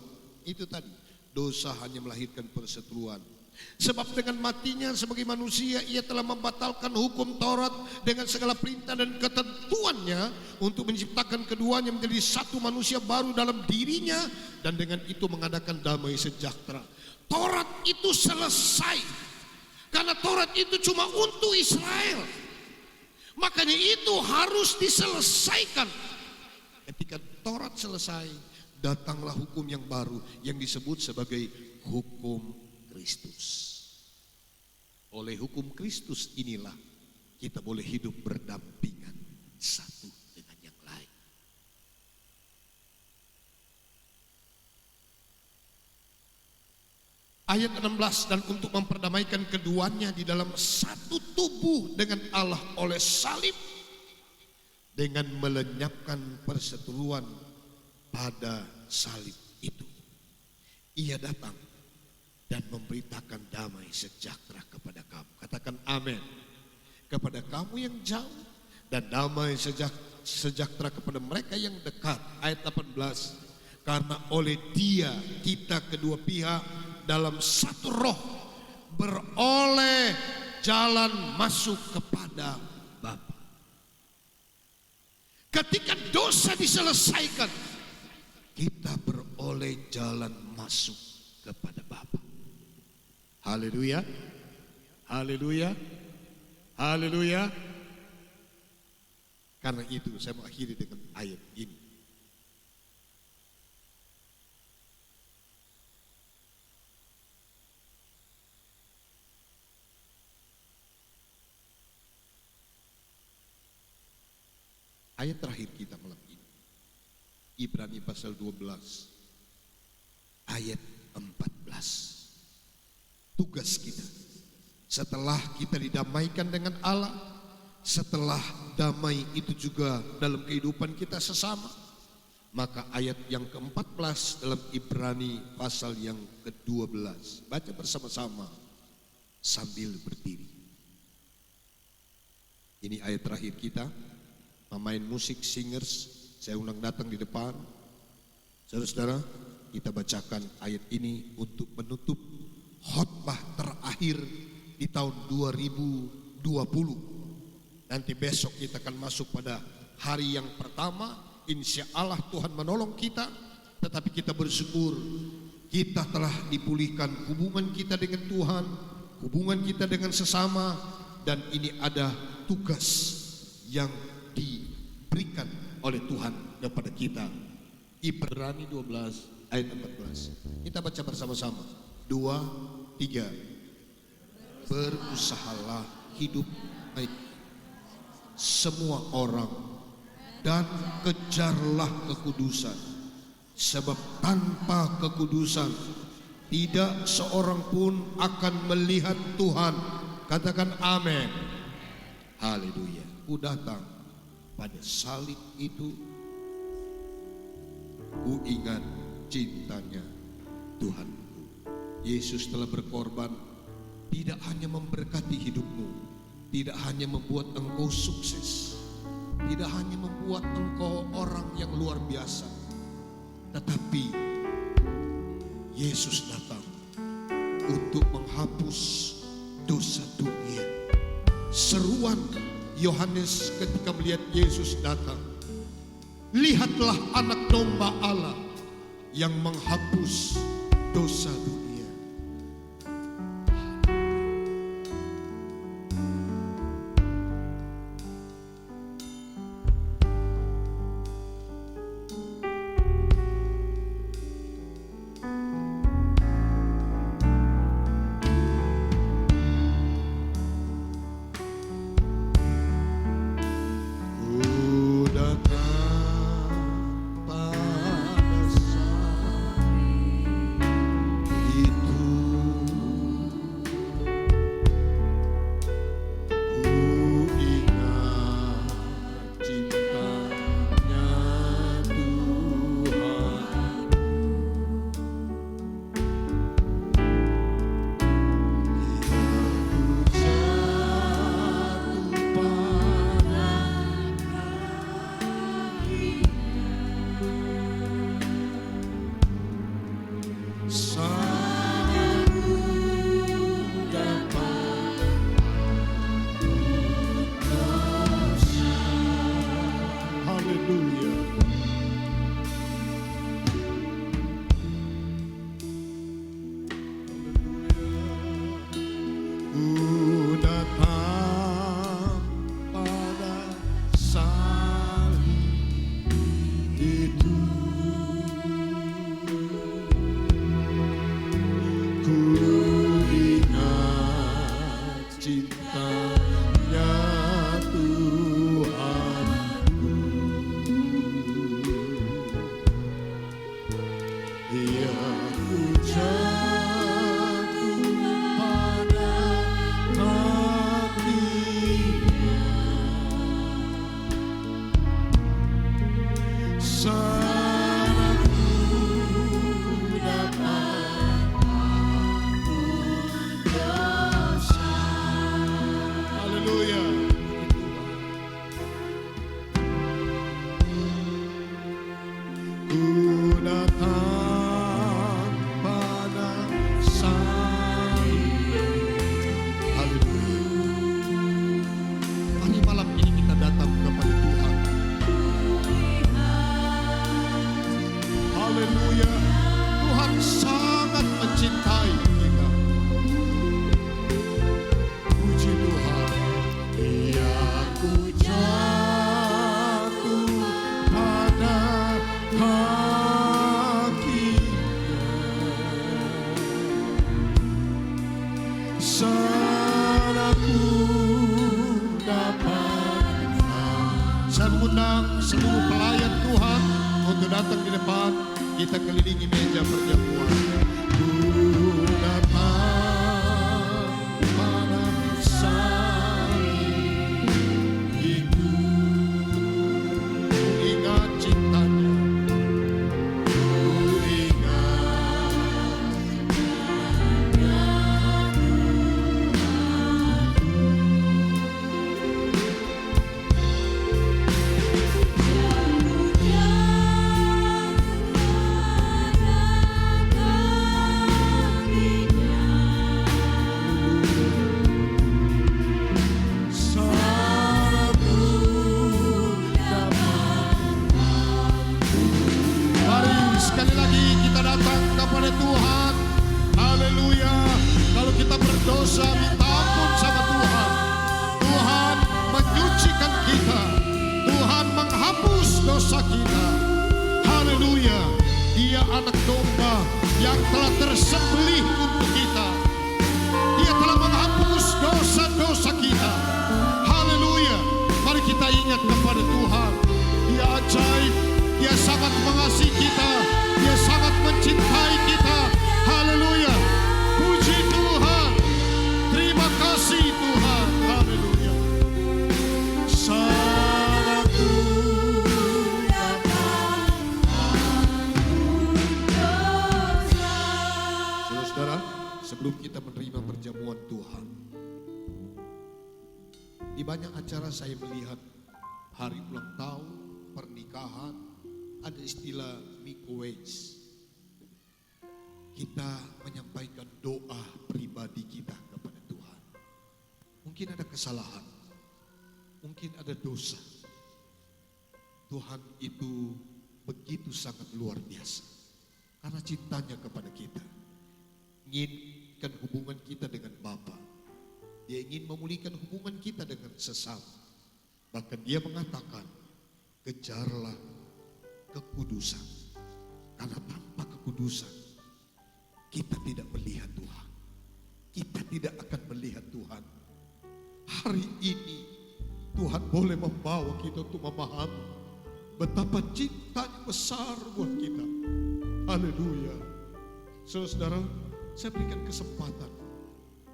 D: Itu tadi, dosa hanya melahirkan perseteruan. Sebab dengan matinya sebagai manusia, ia telah membatalkan hukum Taurat dengan segala perintah dan ketentuannya untuk menciptakan keduanya menjadi satu manusia baru dalam dirinya, dan dengan itu mengadakan damai sejahtera. Taurat itu selesai, karena Taurat itu cuma untuk Israel. Makanya itu harus diselesaikan. Ketika Taurat selesai, datanglah hukum yang baru yang disebut sebagai hukum Kristus. Oleh hukum Kristus inilah kita boleh hidup berdampingan satu dengan yang lain. Ayat 16, dan untuk memperdamaikan keduanya di dalam satu tubuh dengan Allah oleh salib, dengan melenyapkan perseteruan pada salib itu. Ia datang dan memberitakan damai sejahtera kepada kamu. Katakan amin. Kepada kamu yang jauh, dan damai sejahtera kepada mereka yang dekat. Ayat 18. Karena oleh Dia kita kedua pihak dalam satu roh beroleh jalan masuk kepada Bapa. Ketika dosa diselesaikan, kita beroleh jalan masuk kepada Bapa. Haleluya, haleluya, haleluya. Karena itu saya mengakhiri dengan ayat ini. Ayat terakhir kita malam ini, Ibrani pasal 12 ayat 14. Tugas kita setelah kita didamaikan dengan Allah, setelah damai itu juga dalam kehidupan kita sesama, maka ayat yang ke-14 dalam Ibrani pasal yang ke-12, baca bersama-sama sambil berdiri. Ini ayat terakhir kita. Pemain musik, singers, saya undang datang di depan. Saudara-saudara, kita bacakan ayat ini untuk menutup khotbah terakhir di tahun 2020. Nanti besok kita akan masuk pada hari yang pertama. Insya Allah Tuhan menolong kita. Tetapi kita bersyukur kita telah dipulihkan hubungan kita dengan Tuhan, hubungan kita dengan sesama. Dan ini ada tugas yang diberikan oleh Tuhan kepada kita. Ibrani 12 ayat 14. Kita baca bersama-sama. 2, 3. Berusahalah hidup baik semua orang, dan kejarlah kekudusan, sebab tanpa kekudusan tidak seorang pun akan melihat Tuhan. Katakan amin. Haleluya. Ku datang pada salib itu, ku ingat cintanya Tuhan. Yesus telah berkorban, tidak hanya memberkati hidupmu, tidak hanya membuat engkau sukses, tidak hanya membuat engkau orang yang luar biasa, tetapi Yesus datang untuk menghapus dosa dunia. Seruan Yohanes ketika melihat Yesus datang, lihatlah anak domba Allah yang menghapus dosa dunia. Haleluya. Ku datang pada salib. Haleluya. Mari malam ini kita datang kepada Tuhan. Haleluya. Tuhan sangat mencintai kita. Puji Tuhan. Aku jatuh pada kakinya, aku dapat. Saya mengundang seluruh pelayan Tuhan untuk datang di depan, kita kelilingi meja perjamuan. Ku datang pada salib itu, ingat cintanya, ku ingat sekali lagi kita datang kepada Tuhan. Haleluya. Kalau kita berdosa, minta ampun sama Tuhan. Tuhan menyucikan kita. Tuhan menghapus dosa kita. Haleluya. Dia anak domba yang telah tersembelih untuk kita. Dia telah menghapus dosa-dosa kita. Haleluya. Mari kita ingat kepada Tuhan. Dia ajaib. Dia sangat mengasihi kita. Dia sangat mencintai kita. Haleluya. Puji Tuhan. Terima kasih Tuhan. Haleluya. Salahku saudara-saudara, sebelum kita menerima perjamuan Tuhan, di banyak acara saya melihat hari ulang tahun, pernikahan, ada istilah microwave. Kita menyampaikan doa pribadi kita kepada Tuhan. Mungkin ada kesalahan, mungkin ada dosa. Tuhan itu begitu sangat luar biasa karena cintanya kepada kita. Inginkan hubungan kita dengan Bapa. Dia ingin memulihkan hubungan kita dengan sesama. Bahkan dia mengatakan, kejarlah kekudusan. Karena tanpa kekudusan kita tidak melihat Tuhan. Kita tidak akan melihat Tuhan. Hari ini Tuhan boleh membawa kita untuk memahami betapa cintanya besar buat kita. Haleluya. Saudara, saya berikan kesempatan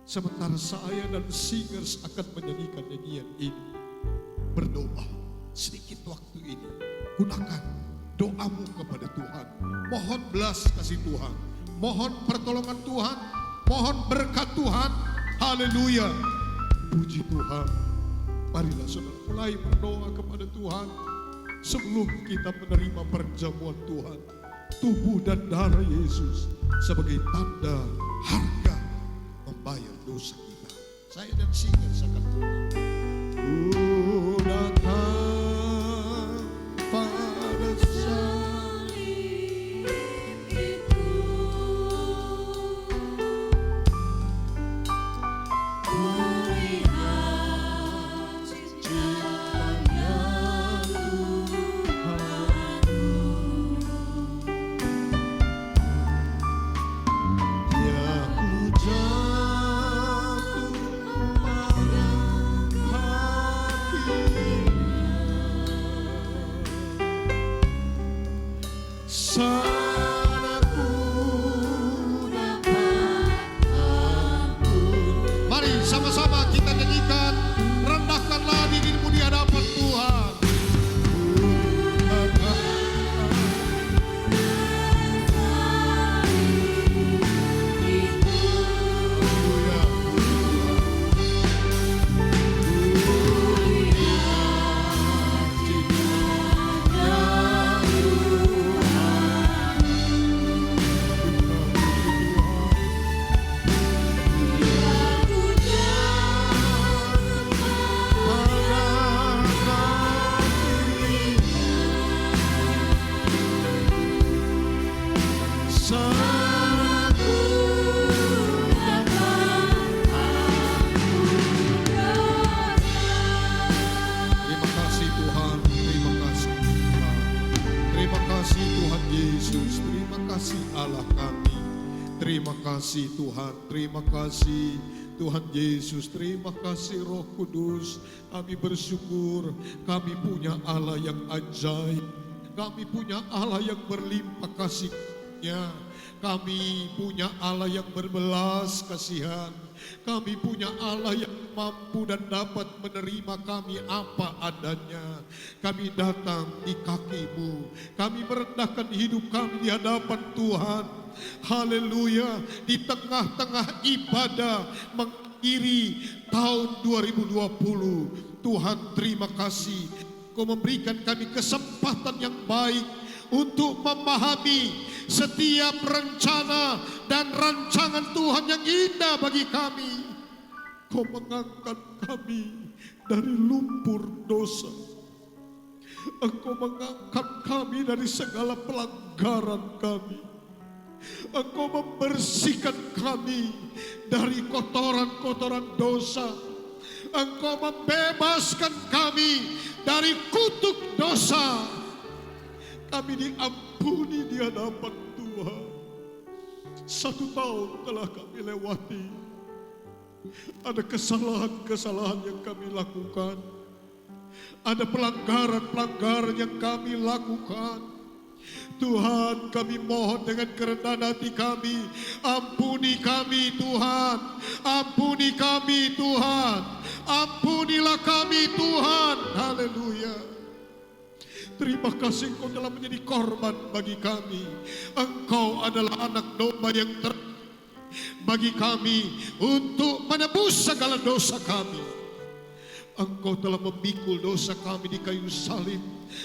D: sementara saya dan singers akan menyanyikan nyanyian ini, berdoa. Sedikit waktu ini gunakan doamu kepada Tuhan. Mohon belas kasih Tuhan, mohon pertolongan Tuhan, mohon berkat Tuhan. Haleluya. Puji Tuhan. Marilah saudara mulai berdoa kepada Tuhan sebelum kita menerima perjamuan Tuhan. Tubuh dan darah Yesus sebagai tanda harga membayar dosa kita. Saya dan singers akan ku datang pada salib itu, ku lihat cintanya Tuhanku. Ya ku jatuh pada salahku dapat ampun. Mari sama-sama kita nyanyikan, rendahkanlah dirimu di hadapan Tuhan. Yesus, terima kasih Allah kami. Terima kasih Tuhan, terima kasih Tuhan Yesus, terima kasih Roh Kudus. Kami bersyukur kami punya Allah yang ajaib. Kami punya Allah yang berlimpah kasih-Nya. Kami punya Allah yang berbelas kasihan. Kami punya Allah yang mampu dan dapat menerima kami apa adanya. Kami datang di kaki-Mu. Kami merendahkan hidup kami di hadapan Tuhan. Haleluya. Di tengah-tengah ibadah mengakhiri tahun 2020. Tuhan, terima kasih. Kau memberikan kami kesempatan yang baik untuk memahami setiap rencana dan rancangan Tuhan yang indah bagi kami. Kau mengangkat kami dari lumpur dosa. Engkau mengangkat kami dari segala pelanggaran kami. Engkau membersihkan kami dari kotoran-kotoran dosa. Engkau membebaskan kami dari kutuk dosa. Kami diampuni di hadapan Tuhan. 1 tahun telah kami lewati. Ada kesalahan-kesalahan yang kami lakukan. Ada pelanggaran-pelanggaran yang kami lakukan. Tuhan, kami mohon dengan kerendahan hati kami, ampuni kami Tuhan, ampuni kami Tuhan, ampunilah kami Tuhan. Haleluya. Terima kasih Engkau telah menjadi korban bagi kami. Engkau adalah anak domba yang bagi kami untuk menebus segala dosa kami. Engkau telah memikul dosa kami di kayu salib.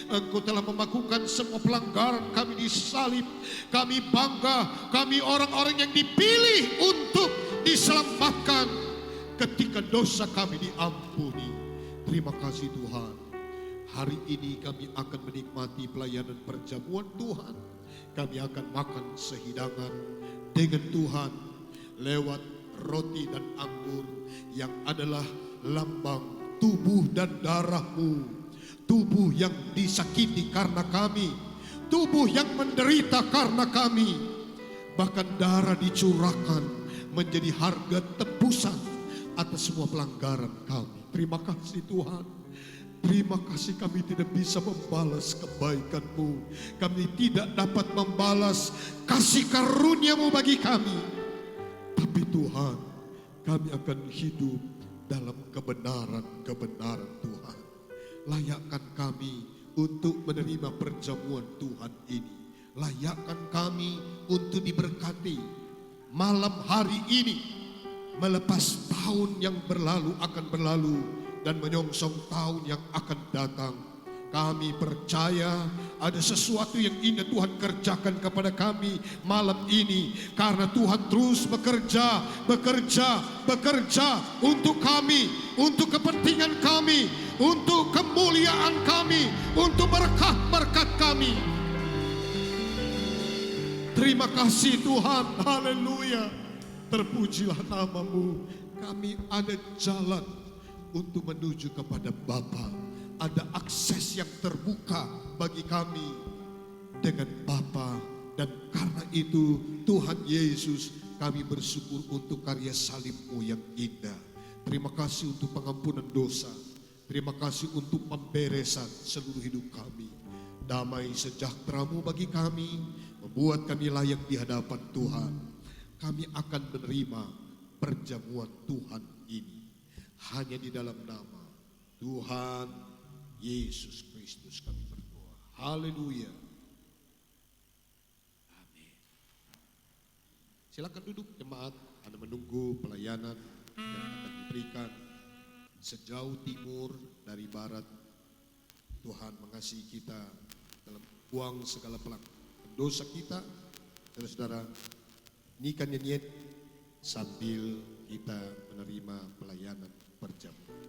D: Engkau telah memakukan semua pelanggaran kami di salib. Kami bangga, kami orang-orang yang dipilih untuk diselamatkan ketika dosa kami diampuni. Terima kasih Tuhan. Hari ini kami akan menikmati pelayanan perjamuan Tuhan. Kami akan makan sehidangan dengan Tuhan lewat roti dan anggur yang adalah lambang tubuh dan darah-Mu. Tubuh yang disakiti karena kami, tubuh yang menderita karena kami, bahkan darah dicurahkan menjadi harga tebusan atas semua pelanggaran kami. Terima kasih Tuhan. Terima kasih, kami tidak bisa membalas kebaikan-Mu. Kami tidak dapat membalas kasih karunia-Mu bagi kami. Tapi Tuhan, kami akan hidup dalam kebenaran-kebenaran Tuhan. Layakkan kami untuk menerima perjamuan Tuhan ini. Layakkan kami untuk diberkati malam hari ini. Melepas tahun yang berlalu akan berlalu dan menyongsong tahun yang akan datang. Kami percaya ada sesuatu yang indah Tuhan kerjakan kepada kami malam ini. Karena Tuhan terus bekerja untuk kami, untuk kepentingan kami, untuk kemuliaan kami, untuk berkat-berkat kami. Terima kasih Tuhan, haleluya. Terpujilah nama-Mu. Kami ada jalan untuk menuju kepada Bapa. Ada akses yang terbuka bagi kami dengan Bapa. Dan karena itu Tuhan Yesus, kami bersyukur untuk karya salib-Mu yang indah. Terima kasih untuk pengampunan dosa. Terima kasih untuk pemberesan seluruh hidup kami. Damai sejahtera-Mu bagi kami membuat kami layak di hadapan Tuhan. Kami akan menerima perjamuan Tuhan ini hanya di dalam nama Tuhan Yesus Kristus kami berdoa. Haleluya. Amin. Silakan duduk jemaat. Anda menunggu pelayanan yang akan diberikan sejauh timur dari barat. Tuhan mengasihi kita dalam buang segala pelanggaran dosa kita. Saudara-saudara, nyikan nyanyian sambil kita menerima pelayanan perjamuan.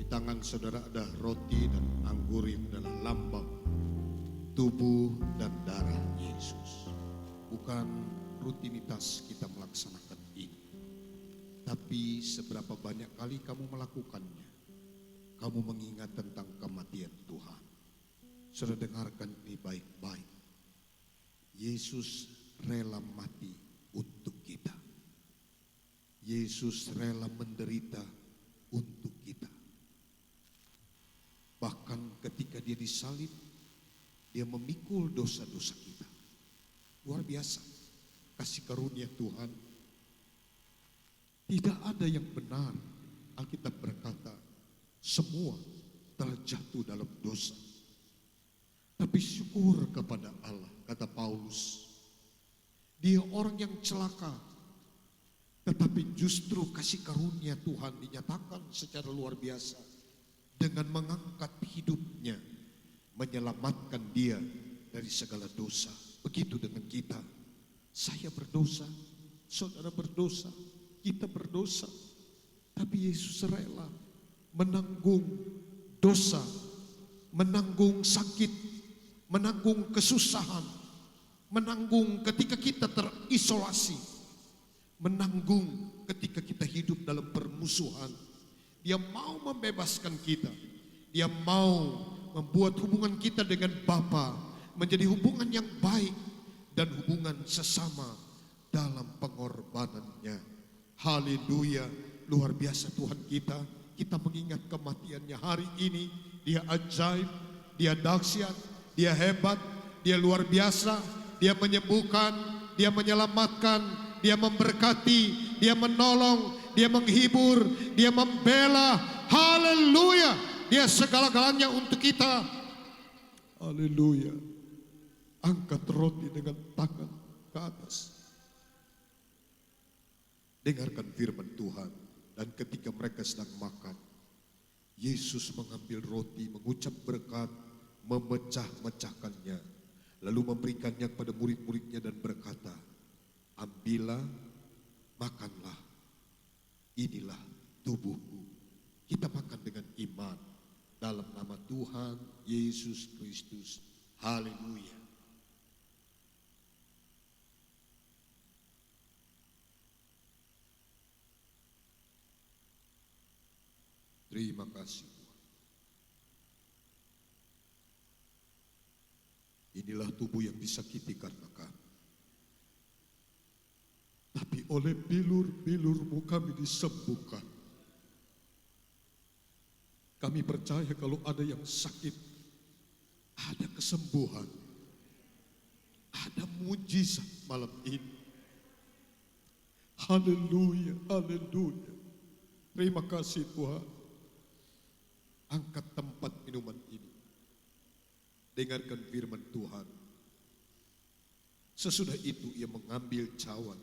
D: tangan saudara ada roti dan anggur yang adalah lambang tubuh dan darah Yesus. Bukan rutinitas kita melaksanakan ini, tapi seberapa banyak kali kamu melakukannya, kamu mengingat tentang kematian Tuhan. Saudara dengarkan ini baik-baik. Yesus rela mati untuk kita. Yesus rela menderita untuk kita. Bahkan ketika dia disalib, dia memikul dosa-dosa kita. Luar biasa kasih karunia Tuhan. Tidak ada yang benar. Alkitab berkata, semua telah jatuh dalam dosa. Tapi syukur kepada Allah, kata Paulus. Dia orang yang celaka, tetapi justru kasih karunia Tuhan dinyatakan secara luar biasa dengan mengangkat hidupnya, menyelamatkan dia dari segala dosa. Begitu dengan kita. Saya berdosa, saudara berdosa, kita berdosa, tapi Yesus rela menanggung dosa, menanggung sakit, menanggung kesusahan, menanggung ketika kita terisolasi, menanggung ketika kita hidup dalam permusuhan. Dia mau membebaskan kita. Dia mau membuat hubungan kita dengan Bapa menjadi hubungan yang baik dan hubungan sesama dalam pengorbanannya. Haleluya, luar biasa Tuhan kita. Kita mengingat kematiannya hari ini. Dia ajaib, dia dahsyat, dia hebat, dia luar biasa. Dia menyembuhkan, dia menyelamatkan, dia memberkati, dia menolong, dia menghibur, dia membela. Haleluya, dia segala-galanya untuk kita. Haleluya. Angkat roti dengan tangan ke atas. Dengarkan firman Tuhan. Dan ketika mereka sedang makan, Yesus mengambil roti, mengucap berkat, memecah-mecahkannya, lalu memberikannya kepada murid-muridnya dan berkata, ambillah, makanlah, inilah tubuhku. Kita makan dengan iman dalam nama Tuhan Yesus Kristus. Haleluya. Terima kasih Tuhan. Inilah tubuh yang disakiti karena kami. Tapi oleh bilur-bilur-Mu kami disembuhkan. Kami percaya kalau ada yang sakit, ada kesembuhan, ada mujizat malam ini. Haleluya, haleluya. Terima kasih Tuhan. Angkat tempat minuman ini. Dengarkan firman Tuhan. Sesudah itu ia mengambil cawan,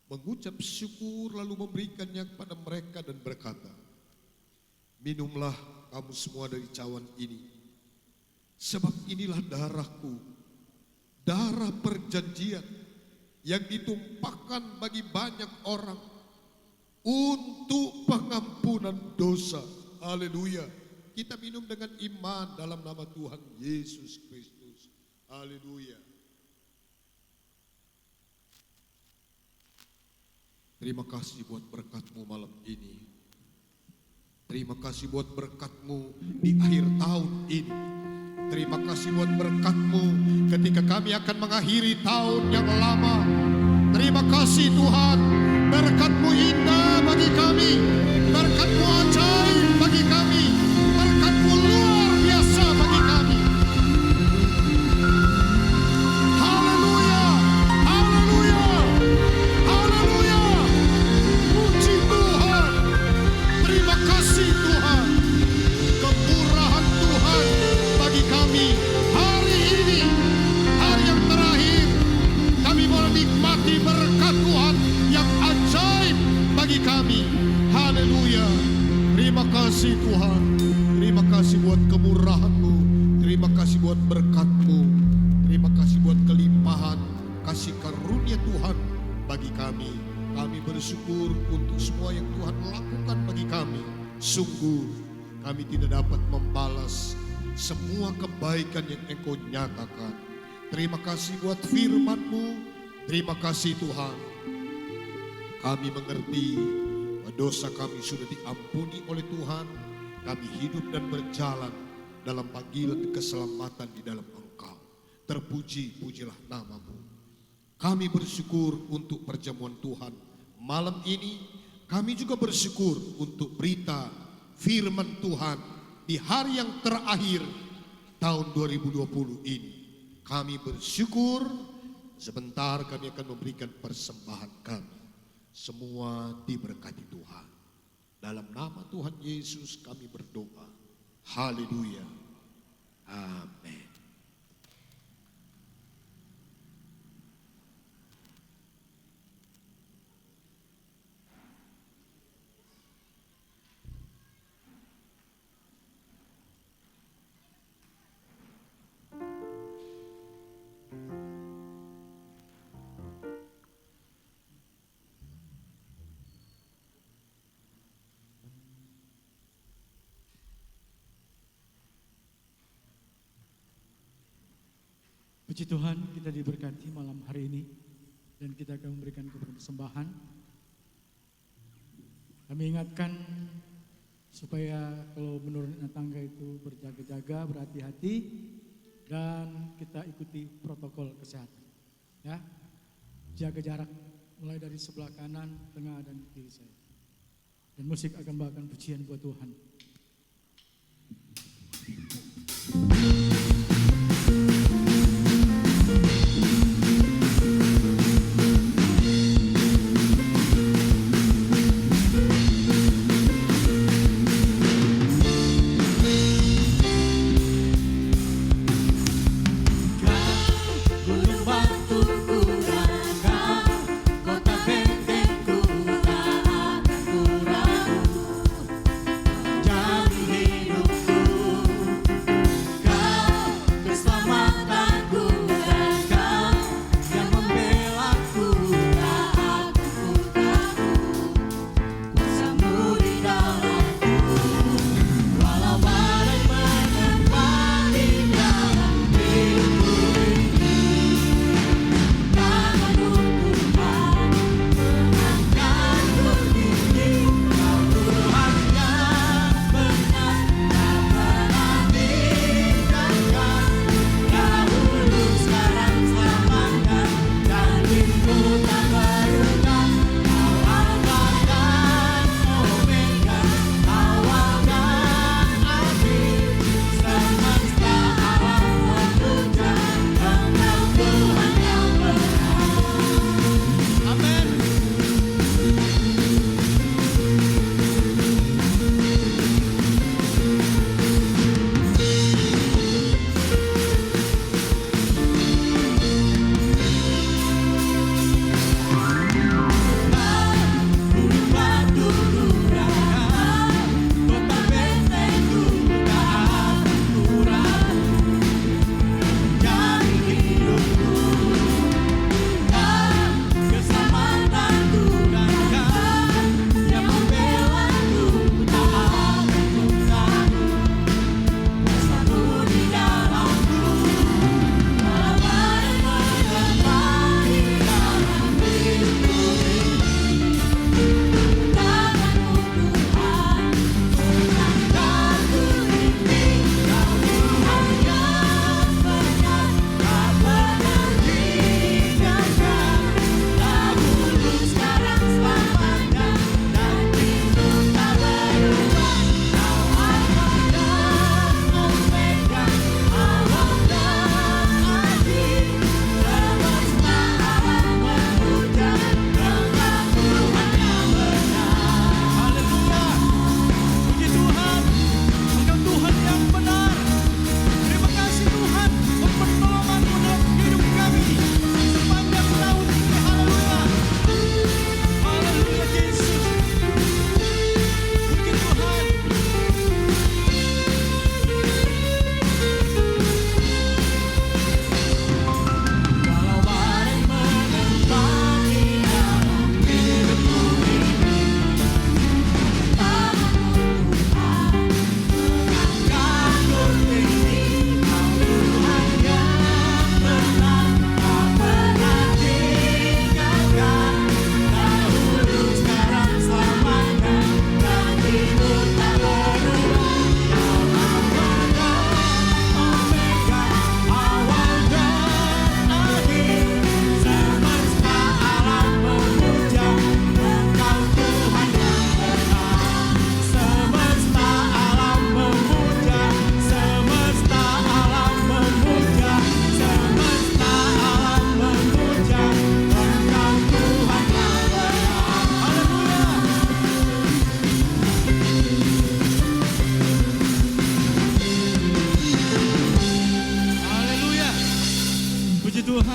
D: mengucap syukur lalu memberikannya kepada mereka dan berkata, minumlah kamu semua dari cawan ini, sebab inilah darahku, darah perjanjian yang ditumpahkan bagi banyak orang untuk pengampunan dosa. Haleluya. Kita minum dengan iman dalam nama Tuhan Yesus Kristus. Haleluya. Terima kasih buat berkat-Mu malam ini. Terima kasih buat berkat-Mu di akhir tahun ini. Terima kasih buat berkat-Mu ketika kami akan mengakhiri tahun yang lama. Terima kasih Tuhan, berkat-Mu indah bagi kami, berkat-Mu ajaib bagi kami, berkat-Mu luar biasa bagi kami. Haleluya, haleluya, haleluya. Puji Tuhan, terima kasih Tuhan, kemurahan Tuhan bagi kami hari ini, hari yang terakhir. Kami boleh nikmati berkat Tuhan yang ajaib bagi kami. Haleluya. Terima kasih Tuhan. Terima kasih buat kemurahan-Mu. Terima kasih buat berkat-Mu. Terima kasih buat kelimpahan kasih karunia Tuhan bagi kami. Kami bersyukur untuk semua yang Tuhan lakukan bagi kami. Sungguh kami tidak dapat membalas semua kebaikan yang Engkau nyatakan. Terima kasih buat firman-Mu. Terima kasih Tuhan. Kami mengerti bahwa dosa kami sudah diampuni oleh Tuhan. Kami hidup dan berjalan dalam panggilan keselamatan di dalam Engkau. Terpuji-pujilah nama-Mu. Kami bersyukur untuk perjamuan Tuhan malam ini. Kami juga bersyukur untuk berita firman Tuhan di hari yang terakhir tahun 2020 ini. Kami bersyukur. Sebentar kami akan memberikan persembahan kami. Semua diberkati Tuhan. Dalam nama Tuhan Yesus kami berdoa. Haleluya. Amin.
B: Puji Tuhan, kita diberkati malam hari ini dan kita akan memberikan persembahan. Kami ingatkan supaya kalau menurunkan tangga itu berjaga-jaga, berhati-hati dan kita ikuti protokol kesehatan. Ya, jaga jarak mulai dari sebelah kanan, tengah dan kiri saya. Dan musik akan membawakan pujian buat Tuhan.
E: Kota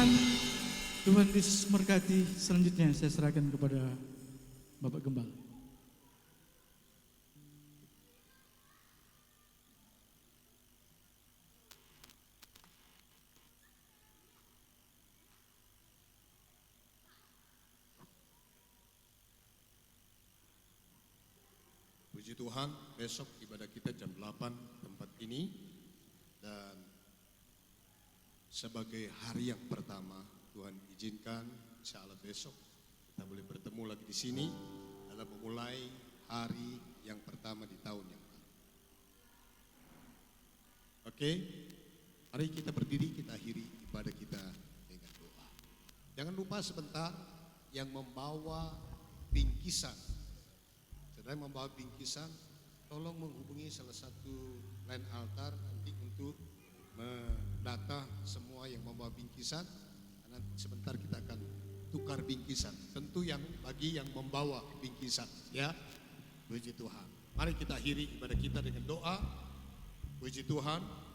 B: Tuhan. Tuhan Yesus memberkati. Selanjutnya saya serahkan kepada Bapak Gembala.
D: Puji Tuhan, besok ibadah kita jam 8 tempat ini, dan sebagai hari yang pertama Tuhan izinkan insya Allah besok kita boleh bertemu lagi di sini dalam memulai hari yang pertama di tahun yang baru. Oke, mari kita berdiri, kita akhiri ibadah kita dengan doa. Jangan lupa sebentar yang membawa bingkisan. Saudara yang membawa bingkisan, tolong menghubungi salah satu line altar nanti untuk mendata semua yang membawa bingkisan. Nanti sebentar kita akan tukar bingkisan. Tentu yang bagi yang membawa bingkisan, ya. Puji Tuhan. Mari kita akhiri ibadah kita dengan doa. Puji Tuhan.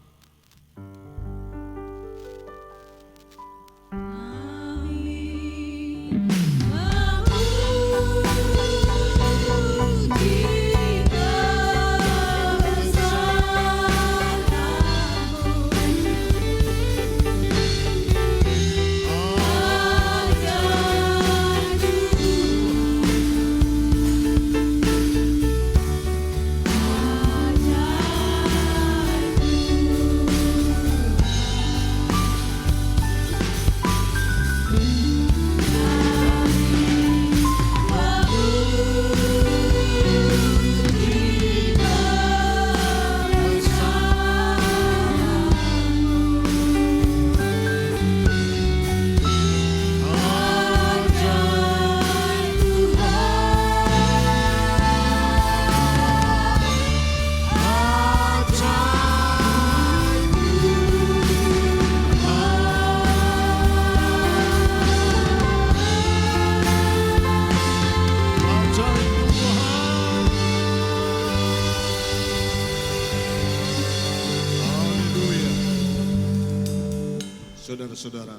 D: Saudara-saudara,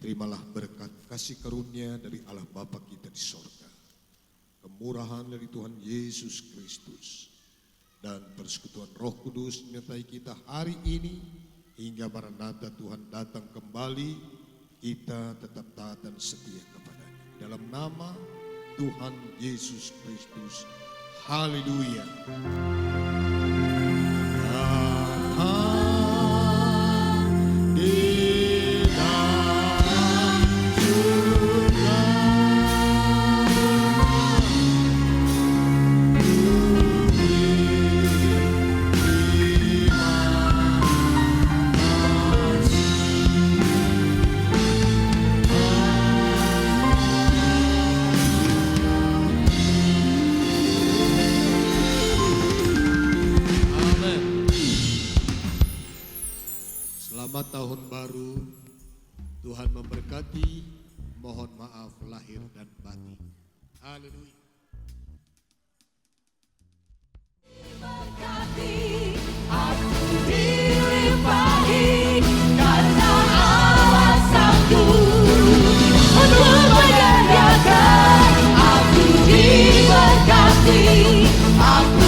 D: terimalah berkat kasih karunia dari Allah Bapa kita di sorga, kemurahan dari Tuhan Yesus Kristus, dan persekutuan Roh Kudus menyertai kita hari ini hingga Maranatha Tuhan datang kembali. Kita tetap taat dan setia kepadanya. Dalam nama Tuhan Yesus Kristus. Haleluya. Selamat tahun baru, Tuhan memberkati, mohon maaf lahir dan batin. Haleluya.
C: Aku dilimpahi karena Allah sanggup untuk menyediakan. Aku diberkati, aku